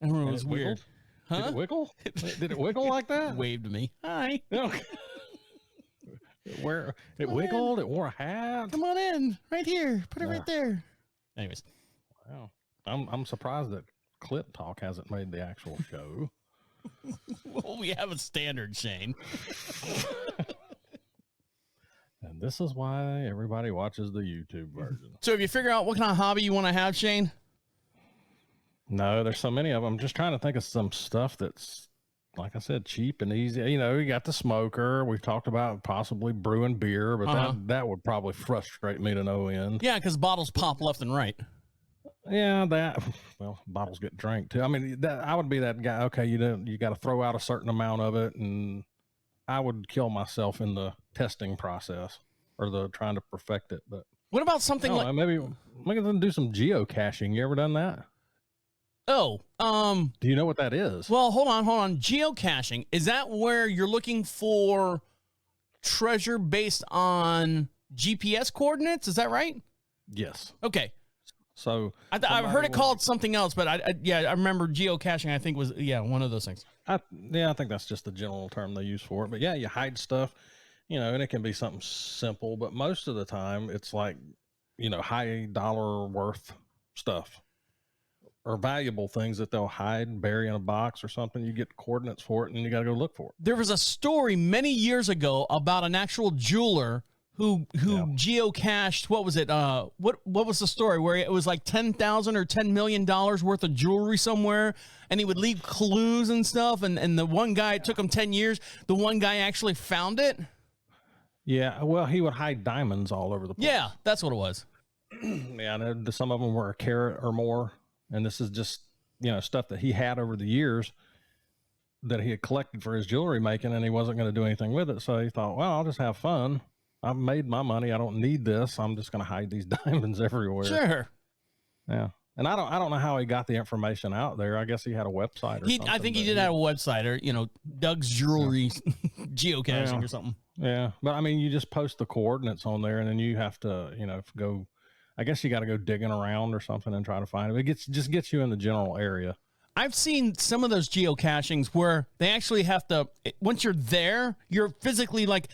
I don't know, it was weird. Huh? Did it wiggle? Did it wiggle like that? Waved to me. Hi. Okay. It wiggled? It wore a hat? Come on in. Right here. Put it right there. Anyways. Wow. I'm surprised that Clip Talk hasn't made the actual show. Well, we have a standard, Shayne. And this is why everybody watches the YouTube version. So have you figured out what kind of hobby you want to have, Shayne? No, there's so many of them. I'm just trying to think of some stuff that's like I said, cheap and easy. You know, you got the smoker. We've talked about possibly brewing beer, but that would probably frustrate me to no end. Yeah, because bottles pop left and right. Yeah, bottles get drank too. I mean, I would be that guy. Okay, you got to throw out a certain amount of it, and I would kill myself in the testing process or the trying to perfect it. But what about something like maybe do some geocaching? You ever done that? Oh, do you know what that is? Well, hold on. Geocaching, is that where you're looking for treasure based on GPS coordinates? Is that right? Yes. Okay. So I've heard it called something else, but I remember geocaching. I think was one of those things. I think that's just the general term they use for it. But yeah, you hide stuff, and it can be something simple, but most of the time it's like, high dollar worth stuff or valuable things that they'll hide and bury in a box or something. You get coordinates for it and you got to go look for it. There was a story many years ago about an actual jeweler who geocached. What was it? What was the story where it was like $10,000 or $10 million worth of jewelry somewhere, and he would leave clues and stuff. And the one guy, it took him 10 years. The one guy actually found it. Yeah. Well, he would hide diamonds all over the place. Yeah, that's what it was. Yeah. And some of them were a carat or more. And this is just, stuff that he had over the years that he had collected for his jewelry making, and he wasn't going to do anything with it. So he thought, well, I'll just have fun. I've made my money. I don't need this. I'm just going to hide these diamonds everywhere. Sure. Yeah. And I don't know how he got the information out there. I guess he had a website or something. I think he did have a website or, Doug's Jewelry geocaching or something. Yeah. But I mean, you just post the coordinates on there, and then you have to, go, I guess you got to go digging around or something and try to find it. It just gets you in the general area. I've seen some of those geocachings where they actually have to, once you're there, you're physically like,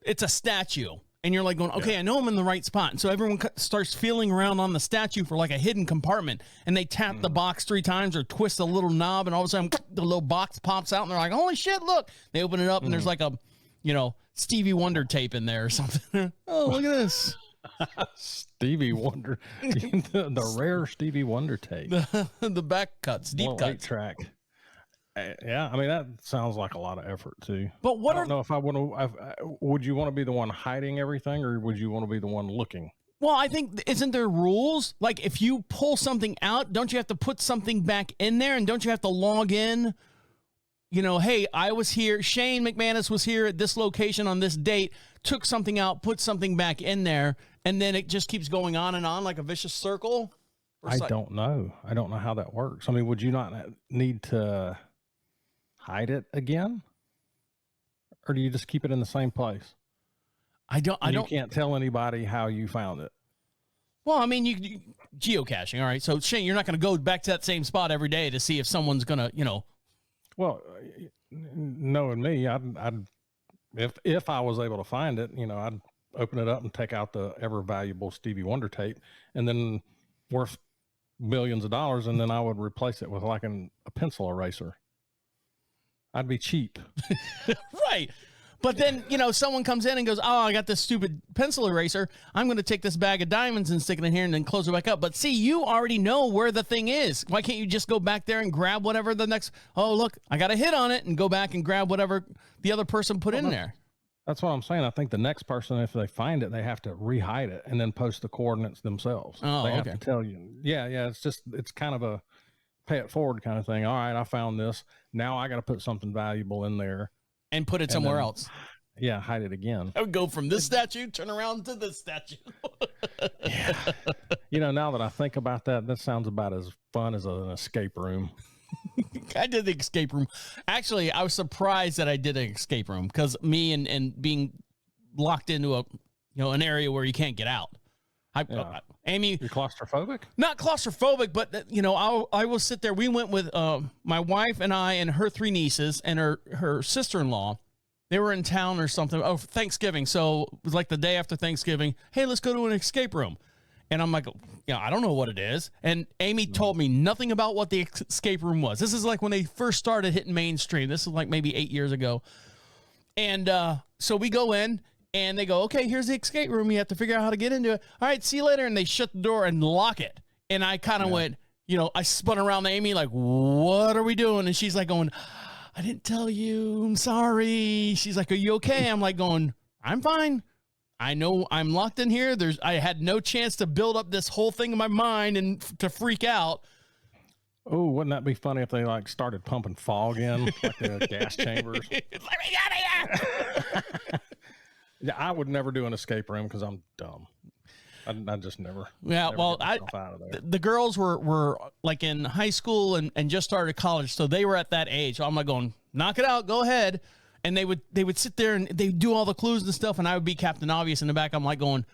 it's a statue. And you're like going, okay, I know I'm in the right spot. And so everyone starts feeling around on the statue for like a hidden compartment. And they tap the box 3 times or twist a little knob. And all of a sudden, the little box pops out. And they're like, holy shit, look. They open it up and there's like a, Stevie Wonder tape in there or something. Oh, look at this. Stevie Wonder. the rare Stevie Wonder tape. The back cuts, deep cuts. Track. Yeah, I mean, that sounds like a lot of effort too. But I don't know if I want to. Would you want to be the one hiding everything, or would you want to be the one looking? Well, I think, isn't there rules? Like, if you pull something out, don't you have to put something back in there, and don't you have to log in? Hey, I was here. Shayne McManus was here at this location on this date. Took something out, put something back in there, and then it just keeps going on and on like a vicious circle. I don't know. I don't know how that works. I mean, would you not need to hide it again, or do you just keep it in the same place? You can't tell anybody how you found it. Well, I mean, you geocaching. All right. So Shayne, you're not going to go back to that same spot every day to see if someone's going to, Well, knowing me, if I was able to find it, I'd open it up and take out the ever valuable Stevie Wonder tape, and then worth millions of dollars. And then I would replace it with like a pencil eraser. I'd be cheap. Right. But then, someone comes in and goes, oh, I got this stupid pencil eraser. I'm going to take this bag of diamonds and stick it in here and then close it back up. But see, you already know where the thing is. Why can't you just go back there and grab whatever the next, oh, look, I got a hit on it, and go back and grab whatever the other person put in there. That's what I'm saying. I think the next person, if they find it, they have to re-hide it and then post the coordinates themselves. Oh, they have to tell you. Yeah. It's kind of a pay it forward kind of thing. All right, I found this. Now I got to put something valuable in there. And put it somewhere else. Yeah, hide it again. I would go from this statue, turn around to this statue. Yeah. Now that I think about that, that sounds about as fun as an escape room. I did the escape room. Actually, I was surprised that I did an escape room, because me and being locked into an area where you can't get out. Amy, you're claustrophobic? Not claustrophobic, but I will sit there. We went with my wife and I and her 3 nieces and her sister-in-law. They were in town or something. Oh, for Thanksgiving. So it was like the day after Thanksgiving. Hey, let's go to an escape room. And I'm like, I don't know what it is. And Amy told me nothing about what the escape room was. This is like when they first started hitting mainstream. This is like maybe 8 years ago. And so we go in. And they go, okay, here's the escape room. You have to figure out how to get into it. All right, see you later. And they shut the door and lock it. And I kind of went, I spun around to Amy like, what are we doing? And she's like going, I didn't tell you. I'm sorry. She's like, are you okay? I'm like going, I'm fine. I know I'm locked in here. I had no chance to build up this whole thing in my mind and to freak out. Oh, wouldn't that be funny if they like started pumping fog in like the gas chambers? Let me out of here. Yeah, I would never do an escape room because I'm dumb. I just never. Yeah, never well, get myself out of there. the girls were like in high school and just started college, so they were at that age. So I'm like going, knock it out, go ahead. And they would sit there and they do all the clues and stuff, and I would be Captain Obvious in the back. I'm like going,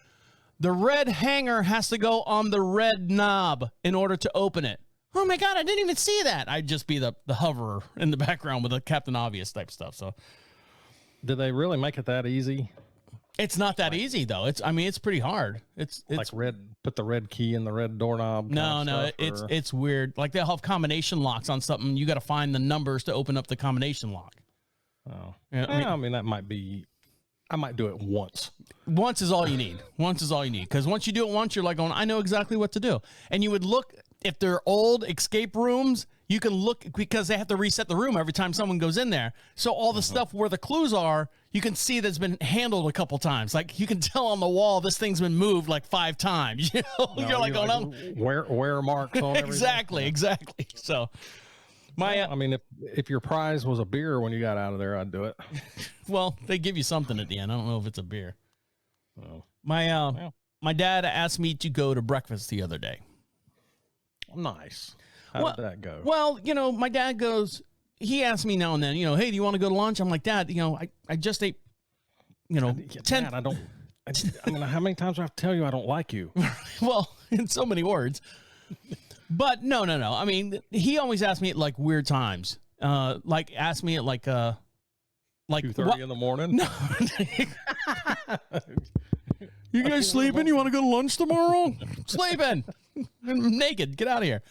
the red hanger has to go on the red knob in order to open it. Oh my God, I didn't even see that. I'd just be the hoverer in the background with the Captain Obvious type stuff. So, did they really make it that easy? It's not that easy though. It's pretty hard. It's like put the red key in the red doorknob. No, it's weird. Like they'll have combination locks on something. You got to find the numbers to open up the combination lock. Oh, yeah. I mean that might be. I might do it once. Once is all you need. Once is all you need. Because once you do it once, you're like going, I know exactly what to do. And you would look, if they're old escape rooms, you can look because they have to reset the room every time someone goes in there. So all the stuff where the clues are, you can see that's been handled a couple times. Like you can tell on the wall, this thing's been moved like 5 times. You know, you're like going, wear marks on exactly. So I mean, if your prize was a beer when you got out of there, I'd do it. Well, they give you something at the end. I don't know if it's a beer. Oh. My dad asked me to go to breakfast the other day. Nice. How did that go? Well, my dad goes, he asks me now and then, hey, do you want to go to lunch? I'm like, Dad, I just ate, 10. Dad, I mean, how many times do I have to tell you I don't like you? Well, in so many words. But no. I mean, he always asks me at like weird times. Like ask me at like 2:30 in the morning. No. You guys sleeping? You want to go to lunch tomorrow? Sleeping. Naked. Get out of here.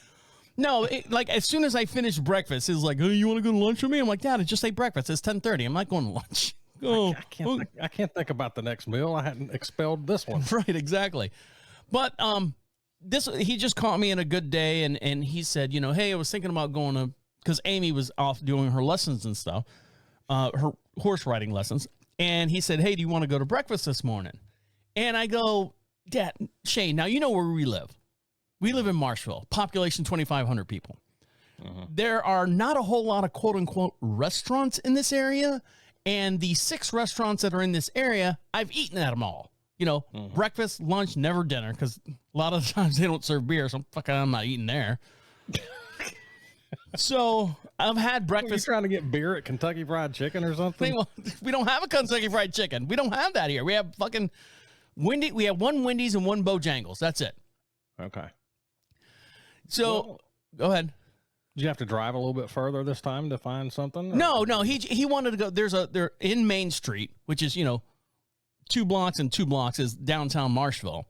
No, like as soon as I finish breakfast, it's like, oh, you want to go to lunch with me? I'm like, Dad, I just ate breakfast. It's 10:30. I'm not going to lunch. Oh, I can't think about the next meal. I hadn't expelled this one. Right, exactly. But he just caught me in a good day, and he said, hey, I was thinking about going to, because Amy was off doing her lessons and stuff, her horse riding lessons, and he said, hey, do you want to go to breakfast this morning? And I go, Dad, Shayne, now you know where we live. We live in Marshville, population 2,500 people. There are not a whole lot of quote unquote restaurants in this area, and the 6 restaurants that are in this area, I've eaten at them all. Breakfast, lunch, never dinner, because a lot of the times they don't serve beer, so I'm not eating there. So I've had breakfast. You trying to get beer at Kentucky Fried Chicken or something? We don't have a Kentucky Fried Chicken. We don't have that here. We have fucking We have 1 Wendy's and 1 Bojangles. That's it. Okay. So go ahead. Did you have to drive a little bit further this time to find something? Or? No. He wanted to go. They're in Main Street, which is 2 blocks and 2 blocks is downtown Marshville,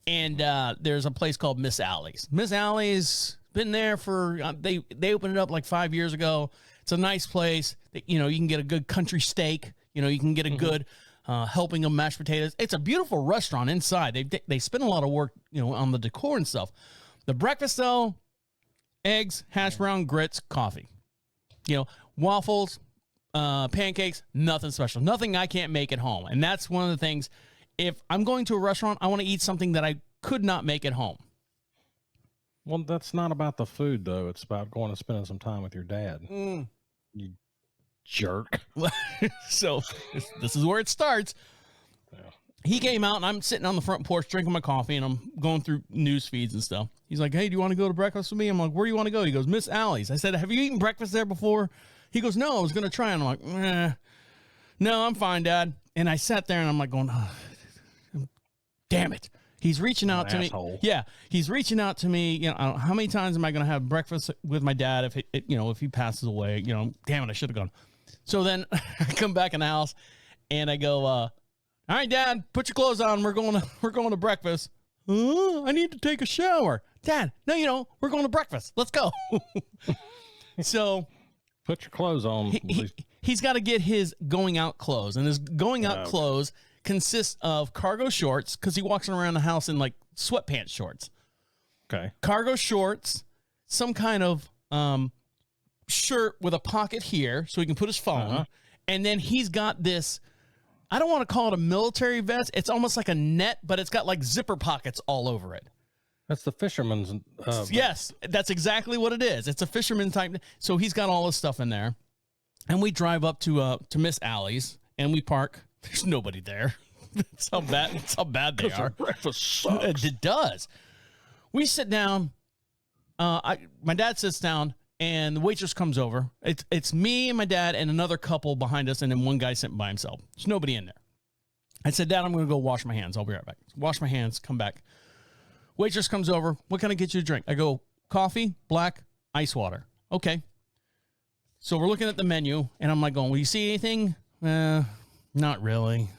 and there's a place called Miss Alley's. Miss Alley's been there for they opened it up like 5 years ago. It's a nice place. You can get a good country steak. You can get a good helping of mashed potatoes. It's a beautiful restaurant inside. They spend a lot of work on the decor and stuff. The breakfast though, eggs, hash brown, grits, coffee. Waffles. Pancakes, nothing special, nothing I can't make at home. And that's one of the things. If I'm going to a restaurant, I want to eat something that I could not make at home. Well, that's not about the food though. It's about going and spending some time with your dad. You jerk. So this is where it starts. Yeah. He came out and I'm sitting on the front porch drinking my coffee and I'm going through news feeds and stuff. He's like, hey, do you want to go to breakfast with me? I'm like, where do you want to go? He goes, Miss Alley's. I said, have you eaten breakfast there before? He goes, no, I was going to try. And I'm like, no, I'm fine, Dad. And I sat there and I'm like going, oh, damn it. He's reaching out to me. Yeah. He's reaching out to me. How many times am I going to have breakfast with my dad if he passes away? Damn it, I should have gone. So then I come back in the house and I go, all right, Dad, put your clothes on. We're going to breakfast. I need to take a shower. Dad, no, we're going to breakfast. Let's go. So put your clothes on. He's got to get his going out clothes, and his going out clothes consists of cargo shorts because he walks around the house in like sweatpants shorts. Okay. Cargo shorts, some kind of shirt with a pocket here so he can put his phone. And then he's got this, I don't want to call it a military vest. It's almost like a net, but it's got like zipper pockets all over it. That's the fisherman's. Yes, that's exactly what it is. It's a fisherman type. So he's got all his stuff in there. And we drive up to Miss Allie's and we park. There's nobody there. That's how bad they are. Breakfast sucks. It does. We sit down. My dad sits down. And the waitress comes over. It's me and my dad and another couple behind us, and then one guy sitting by himself. There's nobody in there. I said, Dad, I'm going to go wash my hands. I'll be right back. Wash my hands, come back. Waitress comes over. What can I get you to drink? I go, coffee, black, ice water. Okay. So we're looking at the menu, and I'm like going, will you see anything? Not really.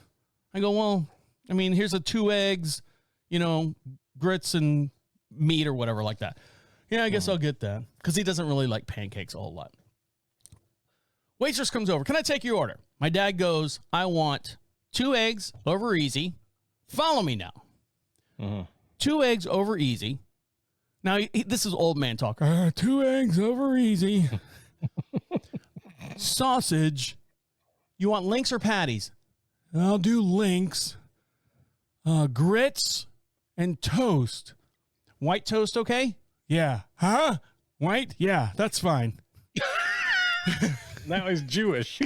I go, well, I mean, here's 2 eggs, grits and meat or whatever like that. Yeah, I guess I'll get that. Because he doesn't really like pancakes a whole lot. Waitress comes over. Can I take your order? My dad goes, I want 2 eggs over easy. Follow me now. 2 eggs over easy. Now, this is old man talk. 2 eggs over easy. Sausage. You want links or patties? I'll do links. Grits and toast. White toast, okay? Yeah. Huh? White? Yeah, that's fine. Now he's Jewish.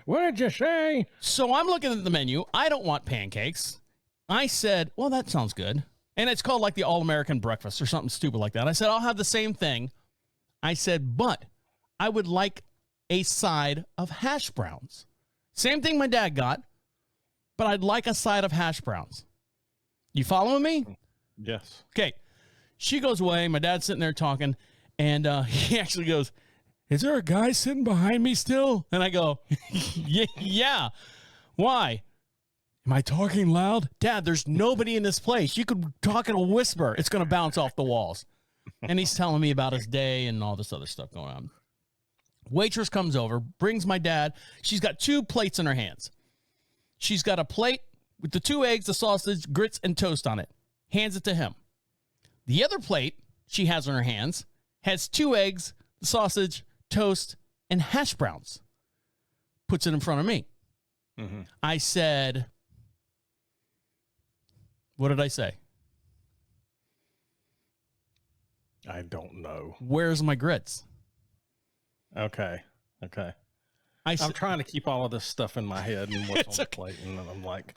What did you say? So I'm looking at the menu. I don't want pancakes. I said, well, that sounds good. And it's called like the All-American Breakfast or something stupid like that. I said, I'll have the same thing. I said, but I would like a side of hash browns. Same thing my dad got, but I'd like a side of hash browns. You following me? Yes. Okay. She goes away. My dad's sitting there talking, and he actually goes, is there a guy sitting behind me still? And I go, yeah. Why? Am I talking loud? Dad, there's nobody in this place. You could talk in a whisper. It's going to bounce off the walls. And he's telling me about his day and all this other stuff going on. Waitress comes over, brings my dad. She's got 2 plates in her hands. She's got a plate with the 2 eggs, the sausage, grits, and toast on it. Hands it to him. The other plate she has in her hands has 2 eggs, the sausage, toast, and hash browns. Puts it in front of me. I said, what did I say? I don't know. Where's my grits? Okay. I'm trying to keep all of this stuff in my head and what's on the plate, and I'm like,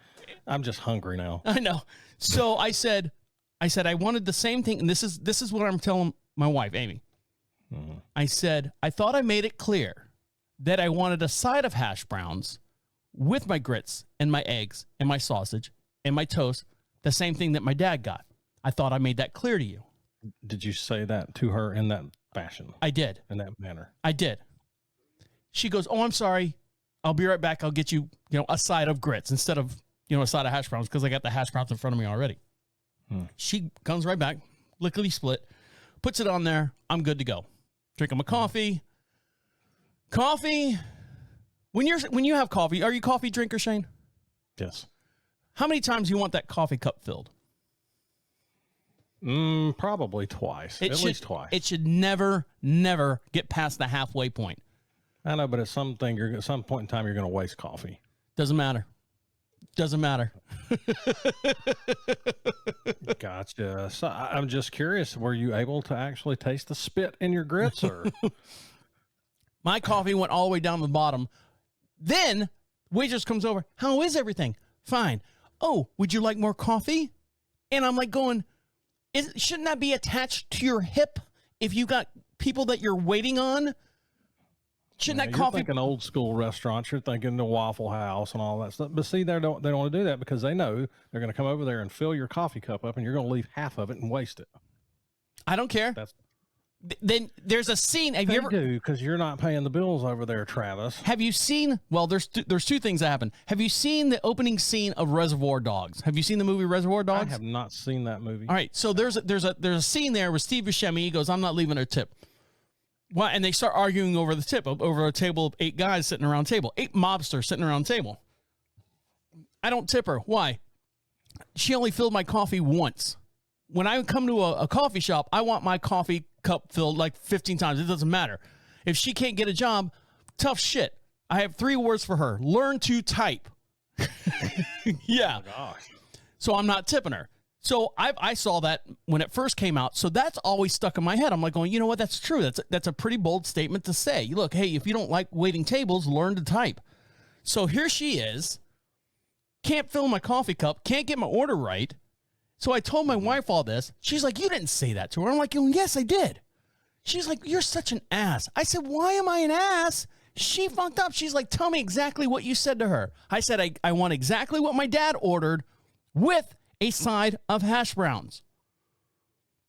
I'm just hungry now. I know. So I said I wanted the same thing, and this is what I'm telling my wife, Amy. I said, I thought I made it clear that I wanted a side of hash browns with my grits and my eggs and my sausage and my toast, the same thing that my dad got. I thought I made that clear to you. Did you say that to her in that fashion? I did. In that manner? I did. She goes, oh, I'm sorry. I'll be right back. I'll get you, a side of grits instead of, a side of hash browns because I got the hash browns in front of me already. She comes right back, lickety split, puts it on there. I'm good to go. Drinking my coffee. Coffee. When you have coffee, are you a coffee drinker, Shayne? Yes. How many times do you want that coffee cup filled? Probably twice. At least twice. It should never get past the halfway point. I know, but at some point in time, you're going to waste coffee. Doesn't matter. Gotcha. So I'm just curious, were you able to actually taste the spit in your grits? Or my coffee went all the way down to the bottom. Then waitress comes over. How is everything? Fine. Oh, would you like more coffee? And I'm like going, shouldn't that be attached to your hip if you got people that you're waiting on? Shouldn't that coffee? You're thinking old school restaurants. You're thinking the Waffle House and all that stuff. But see, they don't want to do that because they know they're going to come over there and fill your coffee cup up, and you're going to leave half of it and waste it. I don't care. Then there's a scene. Have you ever? They do, because you're not paying the bills over there, Travis. Have you seen? Well, there's 2 things that happen. Have you seen the opening scene of Reservoir Dogs? Have you seen the movie Reservoir Dogs? I have not seen that movie. All right, so there's a scene there where Steve Buscemi, he goes, "I'm not leaving a tip." Well, and they start arguing over the tip, over a table of 8 guys sitting around a table, 8 mobsters sitting around a table. I don't tip her. Why? She only filled my coffee once. when I come to a coffee shop, I want my coffee cup filled like 15 times. It doesn't matter. If she can't get a job, tough shit. I have 3 words for her. Learn to type. Yeah. Oh, gosh. So I'm not tipping her. So I saw that when it first came out. So that's always stuck in my head. I'm like going, you know what? That's true. That's a pretty bold statement to say. Look, hey, if you don't like waiting tables, learn to type. So here she is. Can't fill my coffee cup. Can't get my order right. So I told my wife all this. She's like, you didn't say that to her. I'm like, yes, I did. She's like, you're such an ass. I said, why am I an ass? She fucked up. She's like, tell me exactly what you said to her. I said, I want exactly what my dad ordered with a side of hash browns.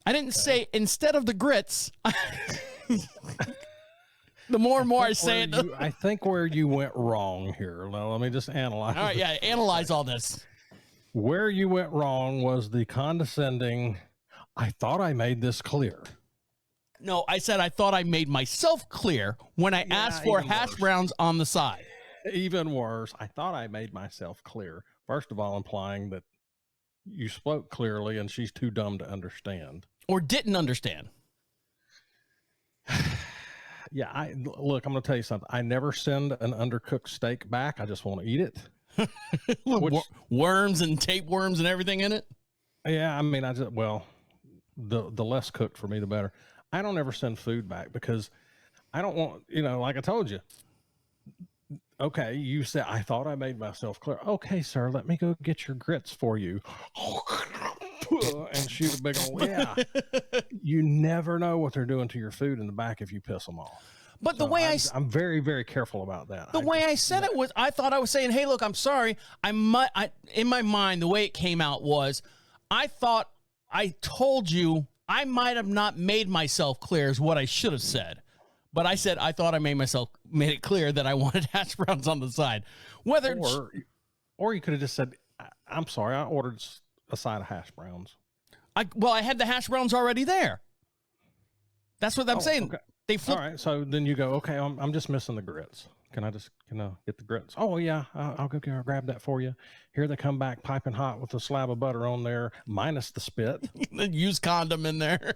I didn't say instead of the grits. The more and more I say it. I think where you went wrong here. Now, let me just analyze. All right, yeah, analyze all this. Where you went wrong was the condescending, I thought I made this clear. No, I said I thought I made myself clear when I asked for hash browns on the side. Even worse, I thought I made myself clear. First of all, implying that you spoke clearly and she's too dumb to understand. Or didn't understand. Yeah, look, I'm going to tell you something. I never send an undercooked steak back. I just want to eat it. Worms and tapeworms and everything in it? Yeah, I mean, the less cooked for me, the better. I don't ever send food back because I don't want, like I told you. Okay, you said, I thought I made myself clear. Okay, sir, let me go get your grits for you. And shoot a big old, yeah. You never know what they're doing to your food in the back if you piss them off. But so the way I'm very, very careful about that. The way I said it was, I thought I was saying, hey, look, I'm sorry. In my mind, the way it came out was, I thought I told you I might have not made myself clear is what I should have said. But I said, I thought I made it clear that I wanted hash browns on the side. Or you could have just said, I'm sorry, I ordered a side of hash browns. I had the hash browns already there. That's what I'm saying. Okay. They flip. All right, so then you go, okay, I'm just missing the grits. Can I get the grits? Oh yeah, I'll go grab that for you. Here they come back piping hot with a slab of butter on there, minus the spit. Use condom in there.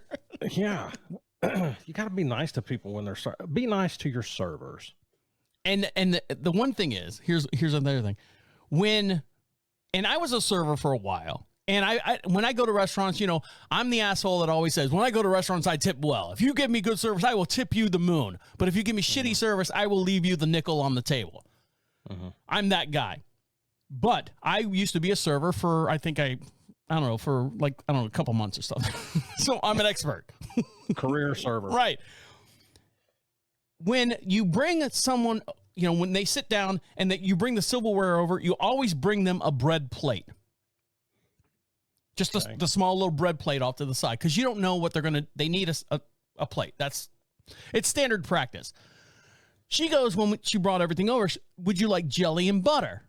Yeah. You got to be nice to people when be nice to your servers. And the one thing is, here's another thing. And I was a server for a while. And I when I go to restaurants, I'm the asshole that always says, when I go to restaurants, I tip well. If you give me good service, I will tip you the moon. But if you give me shitty service, I will leave you the nickel on the table. I'm that guy. But I used to be a server for, a couple months or something. So I'm an expert. Career server. Right. When you bring someone, when they sit down and that you bring the silverware over, you always bring them a bread plate. Just the small little bread plate off to the side. Because you don't know what they need a plate. It's standard practice. She goes, when she brought everything over, would you like jelly and butter?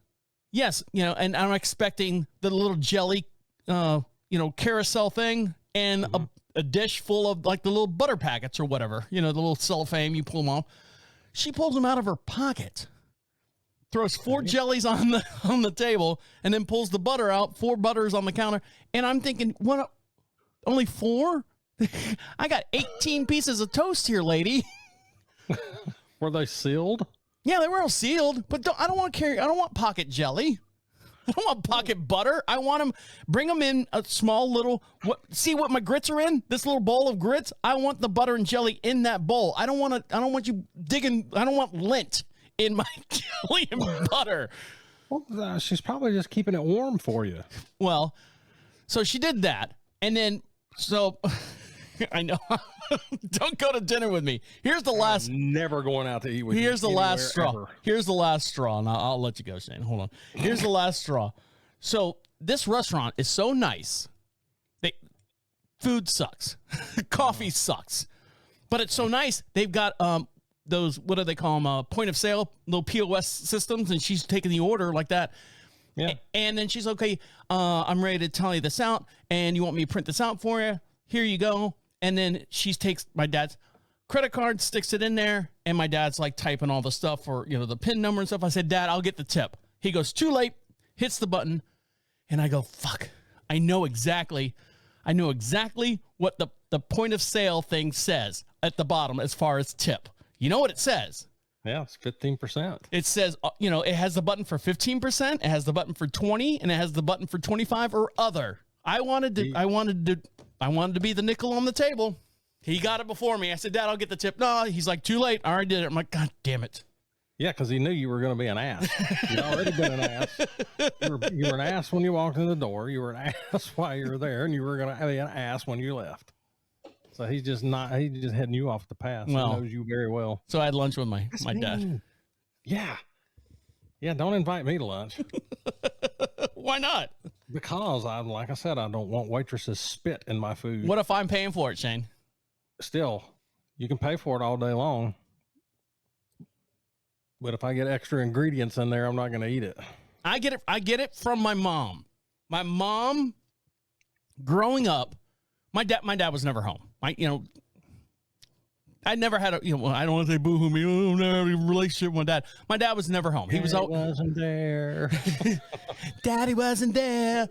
Yes. And I'm expecting the little jelly, carousel thing and a dish full of like the little butter packets or whatever, the little cellophane, you pull them off. She pulls them out of her pocket, throws 4 jellies on the table, and then pulls the butter out, 4 butters on the counter. And I'm thinking, what? Only 4? I got 18 pieces of toast here, lady. Were they sealed? Yeah, they were all sealed, but I don't want pocket jelly. I don't want pocket butter. I want them, bring them in a small little, see what my grits are in? This little bowl of grits? I want the butter and jelly in that bowl. I don't want you digging, I don't want lint in my jelly and butter. Well, she's probably just keeping it warm for you. Well, so she did that. And then, I know, don't go to dinner with me. Here's the last. I'm never going out to eat with you. Here's the last straw. Ever. Here's the last straw. And I'll let you go, Shane. Hold on. Here's the last straw. So this restaurant is so nice. Food sucks. Coffee sucks. But it's so nice. They've got those, what do they call them? Point of sale, little POS systems. And she's taking the order like that. Yeah. And then she's okay. I'm ready to tally this out. And you want me to print this out for you? Here you go. And then she takes my dad's credit card, sticks it in there, and my dad's like typing all the stuff for, the PIN number and stuff. I said, Dad, I'll get the tip. He goes, too late, hits the button, and I go, fuck. I know exactly. I know exactly what the point of sale thing says at the bottom as far as tip. You know what it says? Yeah, it's 15%. It says, it has the button for 15%, it has the button for 20, and it has the button for 25 or other. I wanted to be the nickel on the table. He got it before me. I said, Dad, I'll get the tip. No, he's like, too late. I already did it. I'm like, God damn it. Yeah, because he knew you were going to be an ass. You'd already been an ass. You were an ass when you walked in the door. You were an ass while you were there, and you were going to be an ass when you left. So he's just heading you off the path. Well, he knows you very well. So I had lunch with my dad. Yeah. Yeah, don't invite me to lunch. Why not? Because like I said, I don't want waitresses spit in my food. What if I'm paying for it, Shayne? Still, you can pay for it all day long. But if I get extra ingredients in there, I'm not going to eat it. I get it from my mom. My mom, growing up, my dad was never home. I never had I don't want to say boo-hoo me. I don't have a relationship with my dad. My dad was never home. He wasn't there. Daddy wasn't there.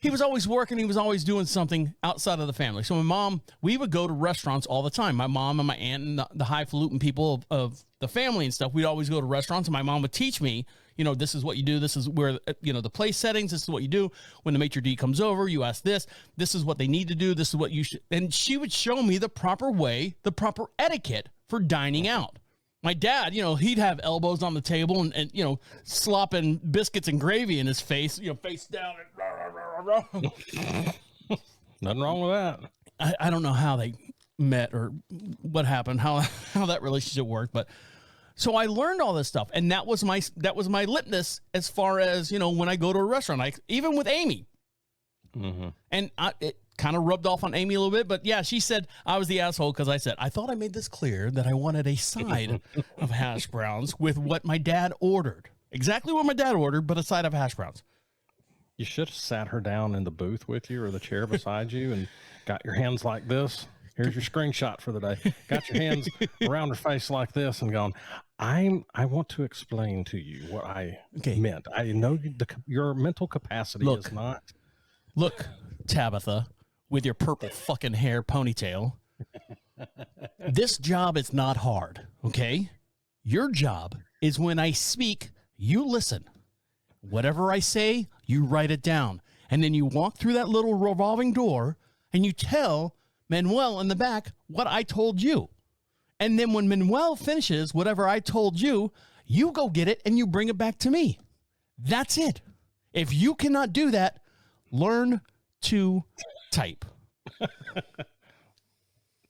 He was always working. He was always doing something outside of the family. So my mom, we would go to restaurants all the time. My mom and my aunt and the highfalutin people of the family and stuff, we'd always go to restaurants, and my mom would teach me, this is what you do. This is where, the place settings. This is what you do. When the maitre d' comes over, you ask this. This is what they need to do. This is what you should. And she would show me the proper way, the proper etiquette for dining out. My dad, he'd have elbows on the table and slopping biscuits and gravy in his face, face down. And Nothing wrong with that. I don't know how they met or what happened, how that relationship worked, but so I learned all this stuff, and that was my litmus as far as when I go to a restaurant, even with Amy, and it kind of rubbed off on Amy a little bit, but yeah, she said I was the asshole because I said I thought I made this clear that I wanted a side of hash browns with what my dad ordered, exactly what my dad ordered, but a side of hash browns. You should have sat her down in the booth with you or the chair beside you and got your hands like this. Here's your screenshot for the day. Got your hands around her face like this and gone, I want to explain to you what I meant. I know your mental capacity is not. Look, Tabitha, with your purple fucking hair ponytail. This job is not hard, okay? Your job is when I speak, you listen. Whatever I say, you write it down. And then you walk through that little revolving door and you tell Manuel in the back what I told you. And then when Manuel finishes whatever I told you, you go get it and you bring it back to me. That's it. If you cannot do that, learn to type.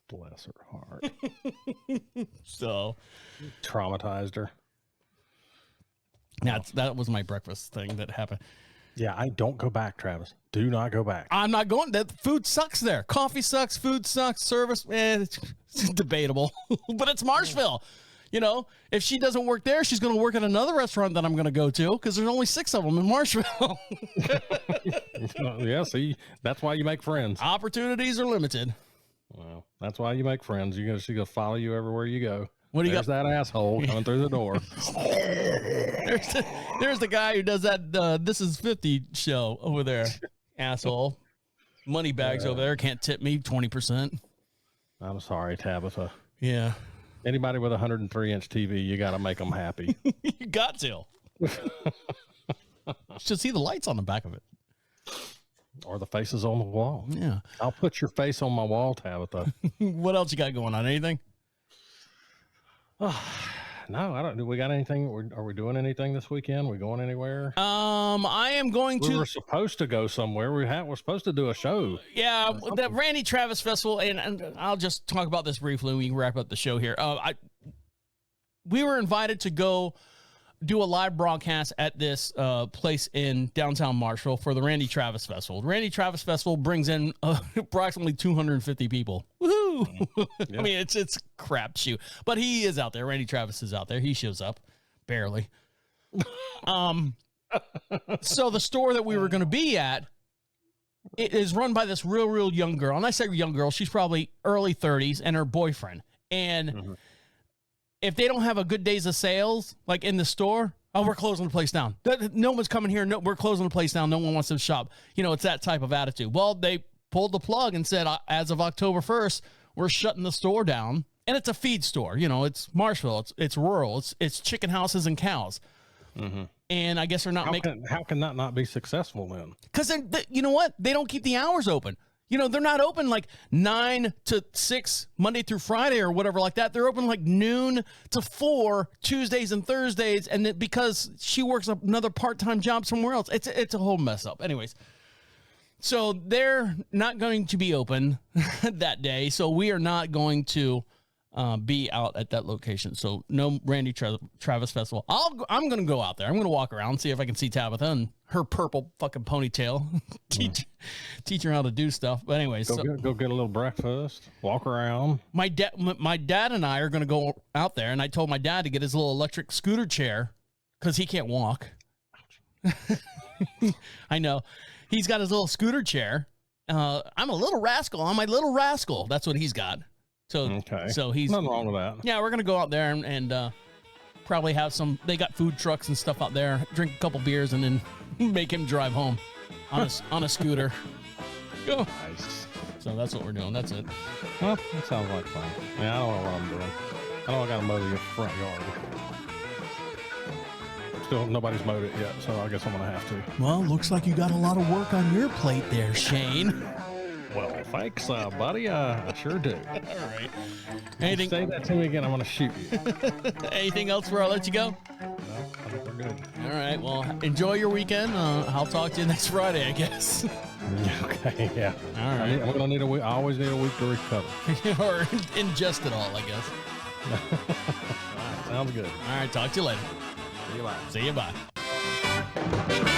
Bless her heart. So traumatized her. That was my breakfast thing that happened. Yeah, I don't go back, Travis. Do not go back. I'm not going. That food sucks there. Coffee sucks. Food sucks. Service, it's debatable. But it's Marshville. If she doesn't work there, she's going to work at another restaurant that I'm going to go to because there's only 6 of them in Marshville. Yeah, see, that's why you make friends. Opportunities are limited. Well, that's why you make friends. She's going to follow you everywhere you go. What do you There's that asshole coming through the door. There's the guy who does that This Is 50 show over there. Asshole. Money bags over there. Can't tip me 20%. I'm sorry, Tabitha. Yeah. Anybody with a 103-inch TV, you got to make them happy. You got to. Should see the lights on the back of it. Or the faces on the wall. Yeah. I'll put your face on my wall, Tabitha. What else you got going on? Anything? No, I don't. Do we got anything? Are we doing anything this weekend? We going anywhere? I am going to. We were supposed to go somewhere. We're supposed to do a show. Yeah, the Randy Travis Festival, and I'll just talk about this briefly. We can wrap up the show here. We were invited to go do a live broadcast at this place in downtown Marshall for the Randy Travis Festival. The Randy Travis Festival brings in approximately 250 people. Woohoo! Yeah. I mean, it's crapshoot, but he is out there. Randy Travis is out there. He shows up, barely. So the store that we were going to be at, it is run by this real young girl, and I say young girl, she's probably early 30s, and her boyfriend, and. If they don't have a good days of sales, like in the store, we're closing the place down. No one's coming here. No, we're closing the place down. No one wants to shop. It's that type of attitude. Well, they pulled the plug and said, as of October 1st, we're shutting the store down. And it's a feed store. You know, it's Marshville. It's rural. It's chicken houses and cows. Mm-hmm. And I guess they're not making. How can that not be successful then? Because you know what? They don't keep the hours open. You know, they're not open like 9 to 6 Monday through Friday or whatever like that. They're open like noon to 4 Tuesdays and Thursdays. And because she works another part-time job somewhere else, it's a whole mess up. Anyways, so they're not going to be open that day. So we are not going to be out at that location. So no Randy Travis Festival. I'm going to go out there. I'm going to walk around, see if I can see Tabitha and her purple fucking ponytail. teach her how to do stuff. But anyways, go get a little breakfast, walk around. My dad and I are going to go out there. And I told my dad to get his little electric scooter chair because he can't walk. I know. He's got his little scooter chair. I'm a little rascal. I'm my little rascal. That's what he's got. So he's nothing wrong with that. Yeah, we're gonna go out there and probably have some. They got food trucks and stuff out there. Drink a couple beers and then make him drive home on a scooter. Go. Nice. So that's what we're doing. That's it. Well, that sounds like fun. Yeah, I don't know what I'm doing. I know I got to mow the front yard. Still, nobody's mowed it yet, so I guess I'm gonna have to. Well, looks like you got a lot of work on your plate there, Shayne. Well, thanks, buddy. I sure do. All right. Anything? Say that to me again, I'm going to shoot you. Anything else before I let you go? No, I think we're good. All right. Well, enjoy your weekend. I'll talk to you next Friday, I guess. Okay. Yeah. All right. I'm gonna need a week. I always need a week to recover. Or ingest it all, I guess. All right. Sounds good. All right. Talk to you later. See you later. See you. Bye.